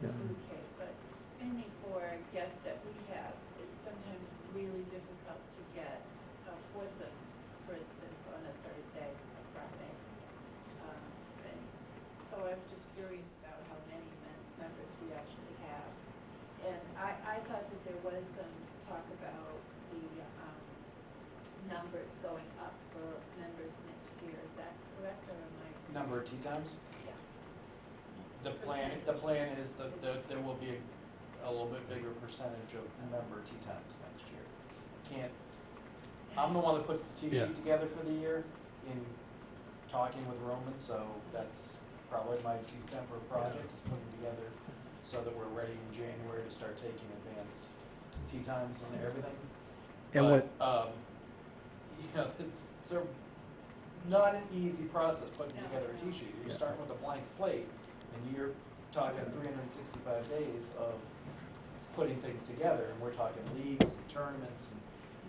Yeah. food cake, but mainly for guests that we have, it's sometimes really difficult to get a foursome, for instance, on a Thursday, a Friday. And so I was just curious about how many members we actually have. And I thought that there was some talk about the numbers going up for members next year. Is that correct, or am I? Number of tee times? Yeah. The plan is that there will be a little bit bigger percentage of member tee times next year. I'm the one that puts the tee Yeah. sheet together for the year in talking with Roman, so that's probably my December project, is putting together so that we're ready in January to start taking advanced tee times and everything. and what, You know, it's not an easy process putting together a tee sheet. You're Yeah. starting with a blank slate, and you're talking 365 days of putting things together, and we're talking leagues and tournaments and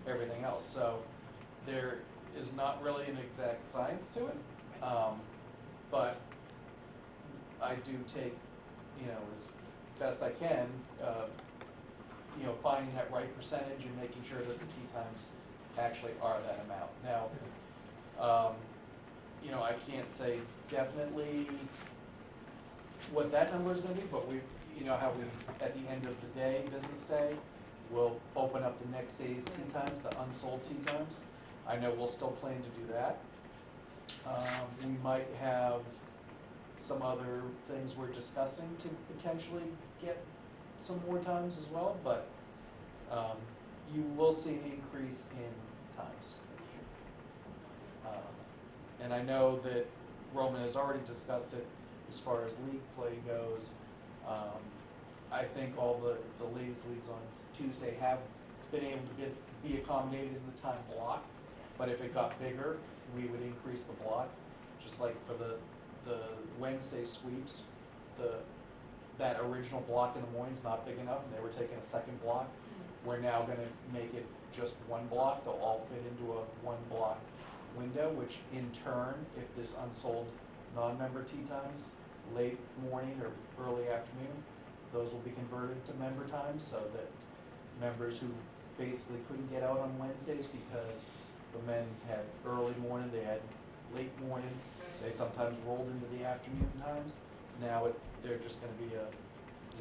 everything else. So there is not really an exact science to it, but I do take, you know, as best I can, you know, finding that right percentage and making sure that the tee times actually are that amount. Now, you know, I can't say definitely what that number is gonna be, but we, you know, how we, at the end of the day, business day, we'll open up the next day's tee times, the unsold tee times. I know we'll still plan to do that. We might have some other things we're discussing to potentially get some more times as well, but you will see an increase in times. And I know that Roman has already discussed it as far as league play goes. I think all the ladies' leagues on Tuesday have been able to be accommodated in the time block, but if it got bigger, we would increase the block. Just like for the Wednesday sweeps, that original block in the morning's not big enough, and they were taking a second block. We're now gonna make it just one block. They'll all fit into a one block window, which in turn, if there's unsold non-member tee times, late morning or early afternoon, those will be converted to member times, so that members who basically couldn't get out on Wednesdays because the men had early morning, they had late morning, they sometimes rolled into the afternoon times. Now they're just gonna be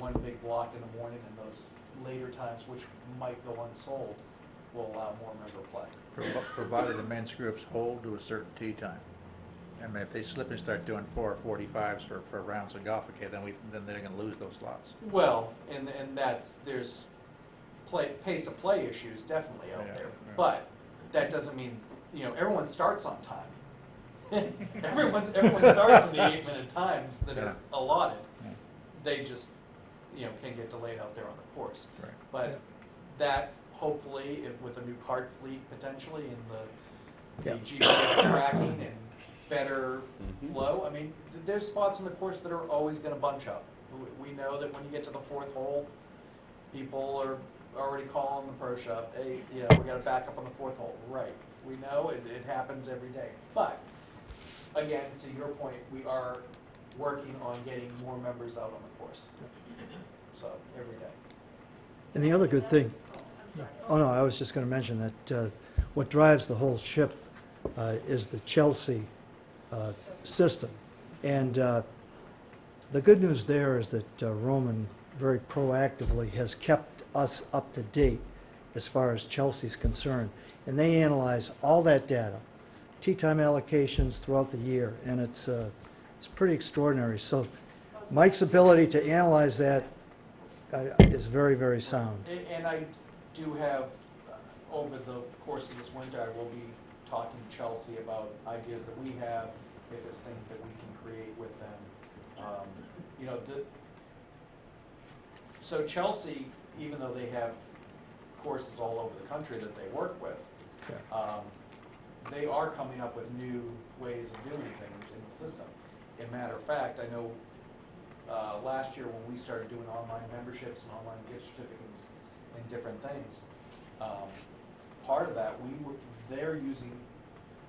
one big block in the morning, and those later times, which might go unsold, will allow more member play. Provided the men's groups hold to a certain tee time. I mean, if they slip and start doing 4:45s for rounds of golf, okay, then they're gonna lose those slots. Well, and there's pace of play issues definitely out Yeah, there, yeah. but that doesn't mean, you know, everyone starts on time. everyone starts in the 8-minute times that are allotted. Yeah. They just, you know, can get delayed out there on the course. Right. But that, hopefully, with a new cart fleet potentially and the Yeah. GPS tracking and better flow, I mean, there's spots on the course that are always gonna bunch up. We know that when you get to the 4th hole, people are already calling the pro shop, hey, yeah, we gotta back up on the 4th hole. Right, we know it happens every day. But, again, to your point, we are working on getting more members out on the course. So, every day. And the other good thing, Oh, I'm sorry. oh no, I was just going to mention that what drives the whole ship is the Chelsea system. And the good news there is that Roman very proactively has kept us up to date as far as Chelsea's concerned. And they analyze all that data, tee time allocations throughout the year, and it's pretty extraordinary. So Mike's ability to analyze that is very, very sound. And I do have, over the course of this winter, I will be talking to Chelsea about ideas that we have, if there's things that we can create with them. You know, so Chelsea, even though they have courses all over the country that they work with, they are coming up with new ways of doing things in the system. As a matter of fact, I know last year when we started doing online memberships and online gift certificates and different things, part of that, they're using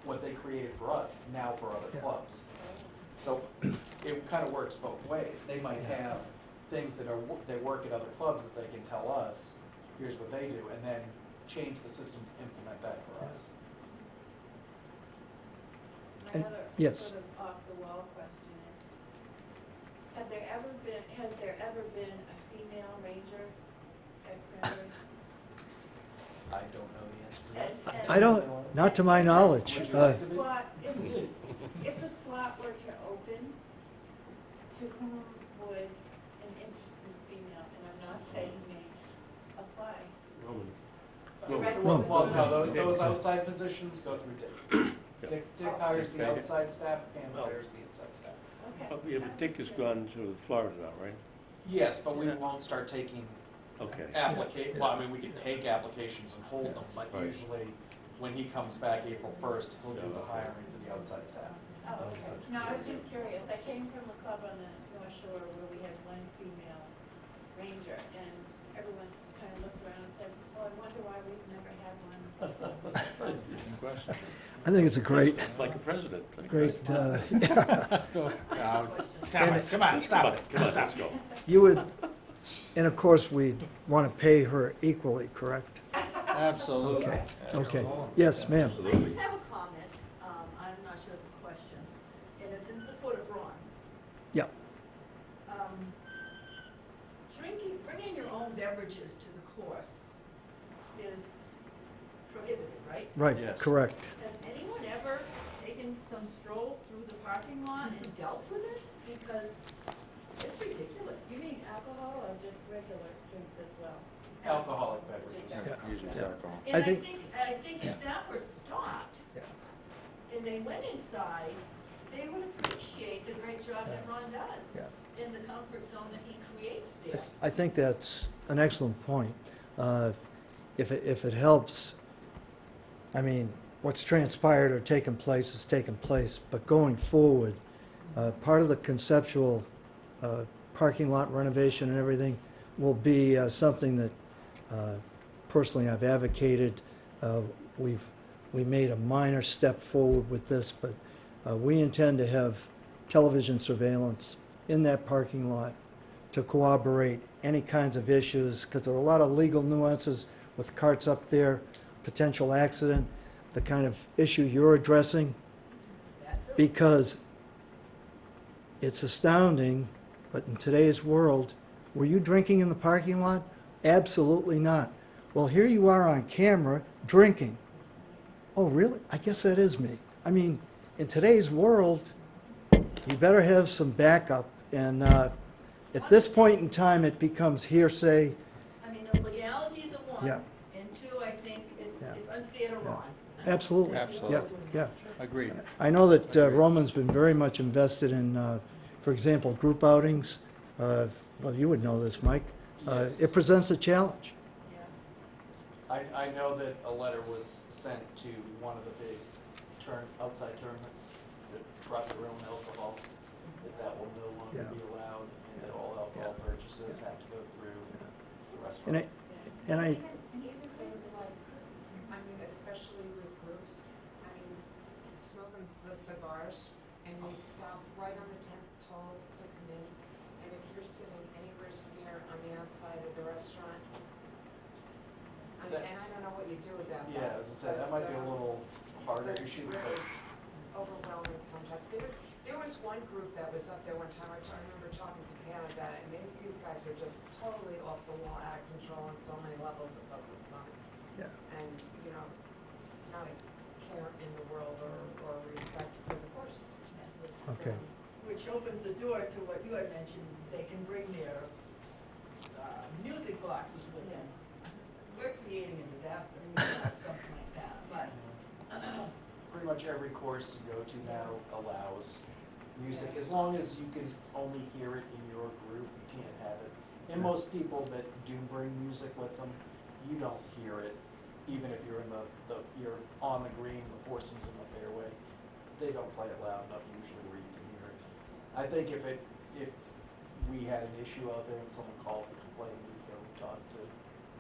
what they created for us now for other clubs. So it kind of works both ways. They might have things that they work at other clubs that they can tell us, here's what they do, and then change the system to implement that for us. My other yes. sort of off-the-wall question is, has there ever been a female ranger at Cranberry? I don't know the answer to that. And- I don't, not to my knowledge. Would you like to be? Slot, if a slot were to open, to whom would an interested female, and I'm not saying me, apply? Roman. Direct- Roman. Well, no, those outside positions go through Dick. Dick hires the outside staff, Pam hires the inside staff. Okay. Yeah, but Dick has gone to Florida now, right? Yes, but we won't start taking Okay. well, I mean, we could take applications and hold them, but Right. usually when he comes back April 1st, he'll do the hiring for the outside staff. Oh, okay. No, I was just curious. I came from a club on the North Shore where we had one female ranger, and everyone kind of looked around and said, well, I wonder why we've never had one. Good question. I think it's a great, It's like a president. great, Come on, stop it. Come on, let's go. you would, and of course, we want to pay her equally, correct? Absolutely. Okay, yes, ma'am. I just have a comment, I'm not sure it's a question, and it's in support of Ron. Yeah, Bringing your own beverages to the course is prohibited, right? right, Yes. correct. Has anyone ever taken some strolls through the parking lot and dealt with it? Because it's ridiculous. You mean alcohol or just regular drinks as well? Alcoholic beverages. And I I think- think if that were stopped, and they went inside, they would appreciate the great job that Ron does in the comfort zone that he creates there. I think that's an excellent point. If it helps, I mean, what's transpired or taken place has taken place, but going forward, part of the conceptual parking lot renovation and everything will be something that personally I've advocated. We made a minor step forward with this, but we intend to have television surveillance in that parking lot to corroborate any kinds of issues, because there are a lot of legal nuances with carts up there, potential accident, the kind of issue you're addressing, because it's astounding, but in today's world, were you drinking in the parking lot? Absolutely not. Well, here you are on camera drinking. Oh, really? I guess that is me. I mean, in today's world, you better have some backup, and at this point in time, it becomes hearsay. I mean, the legalities are one, Yeah. and two, I think it's Yeah. unfair to Ron. Absolutely. Absolutely. Yeah. Agreed. I know that Roman's been very much invested in, for example, group outings. Well, you would know this, Mike. Yes. It presents a challenge. Yeah. I know that a letter was sent to one of the big outside tournaments that brought their own alcohol, that will no longer Yeah. be allowed, and that all alcohol purchases have to go through the And restaurant. and I, Even things like, I mean, especially with groups, I mean, smoking the cigars, and they stop right on the 10th told to come in, and if you're sitting anywhere near on the outside of the restaurant, I mean, That- and I don't know what you do about that. Yeah, as I said, that might be a little harder But it's issue, really but overwhelming sometimes. There was one group that was up there one time, I remember talking to Pam about it, and these guys were just totally off the wall, out of control on so many levels, it wasn't fun. Yeah. And, you know, not a care in the world or respect for the horse. It was, Okay. Which opens the door to what you had mentioned, they can bring their music boxes with them. We're creating a disaster, something like that, but, pretty much every course you go to now allows music, as long as you can only hear it in your group, you can't have it. And most people that do bring music with them, you don't hear it, even if you're in you're on the green, the foursomes in the fairway. They don't play it loud enough usually where you can hear it. I think if we had an issue out there and someone called and complained, we'd go talk to,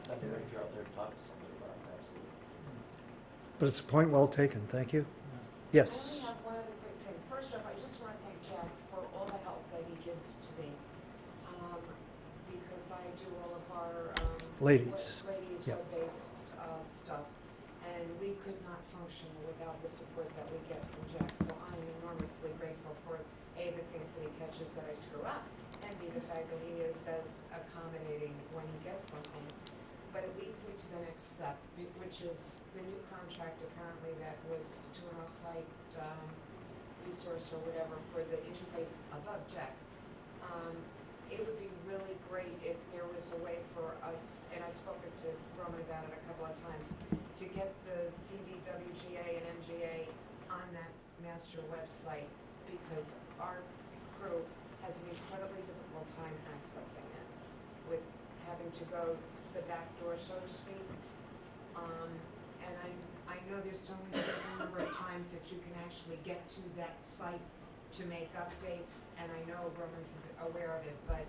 send a ranger out there to talk to somebody about it, absolutely. But it's a point well taken, thank you. I Yes. only have one other quick thing. First off, I just want to thank Jack for all the help that he gives to me. Because I do all of our, Ladies. ladies Yep. web-based, stuff. And we could not function without the support that we get from Jack. So I'm enormously grateful for, A, the things that he catches that I screw up, and B, the fact that he is as accommodating when he gets something. But it leads me to the next step, which is the new contract apparently that was to an off-site resource or whatever for the interface above Jack. It would be really great if there was a way for us, and I've spoken to Roman about it a couple of times, to get the CDWGA and MGA on that master website, because our crew has an incredibly difficult time accessing it, with having to go the back door, so to speak. And I know there's only a certain number of times that you can actually get to that site to make updates, and I know Roman's aware of it, but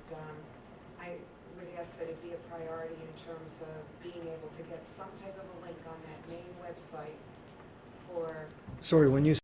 I would ask that it be a priority in terms of being able to get some type of a link on that main website for Sorry, when you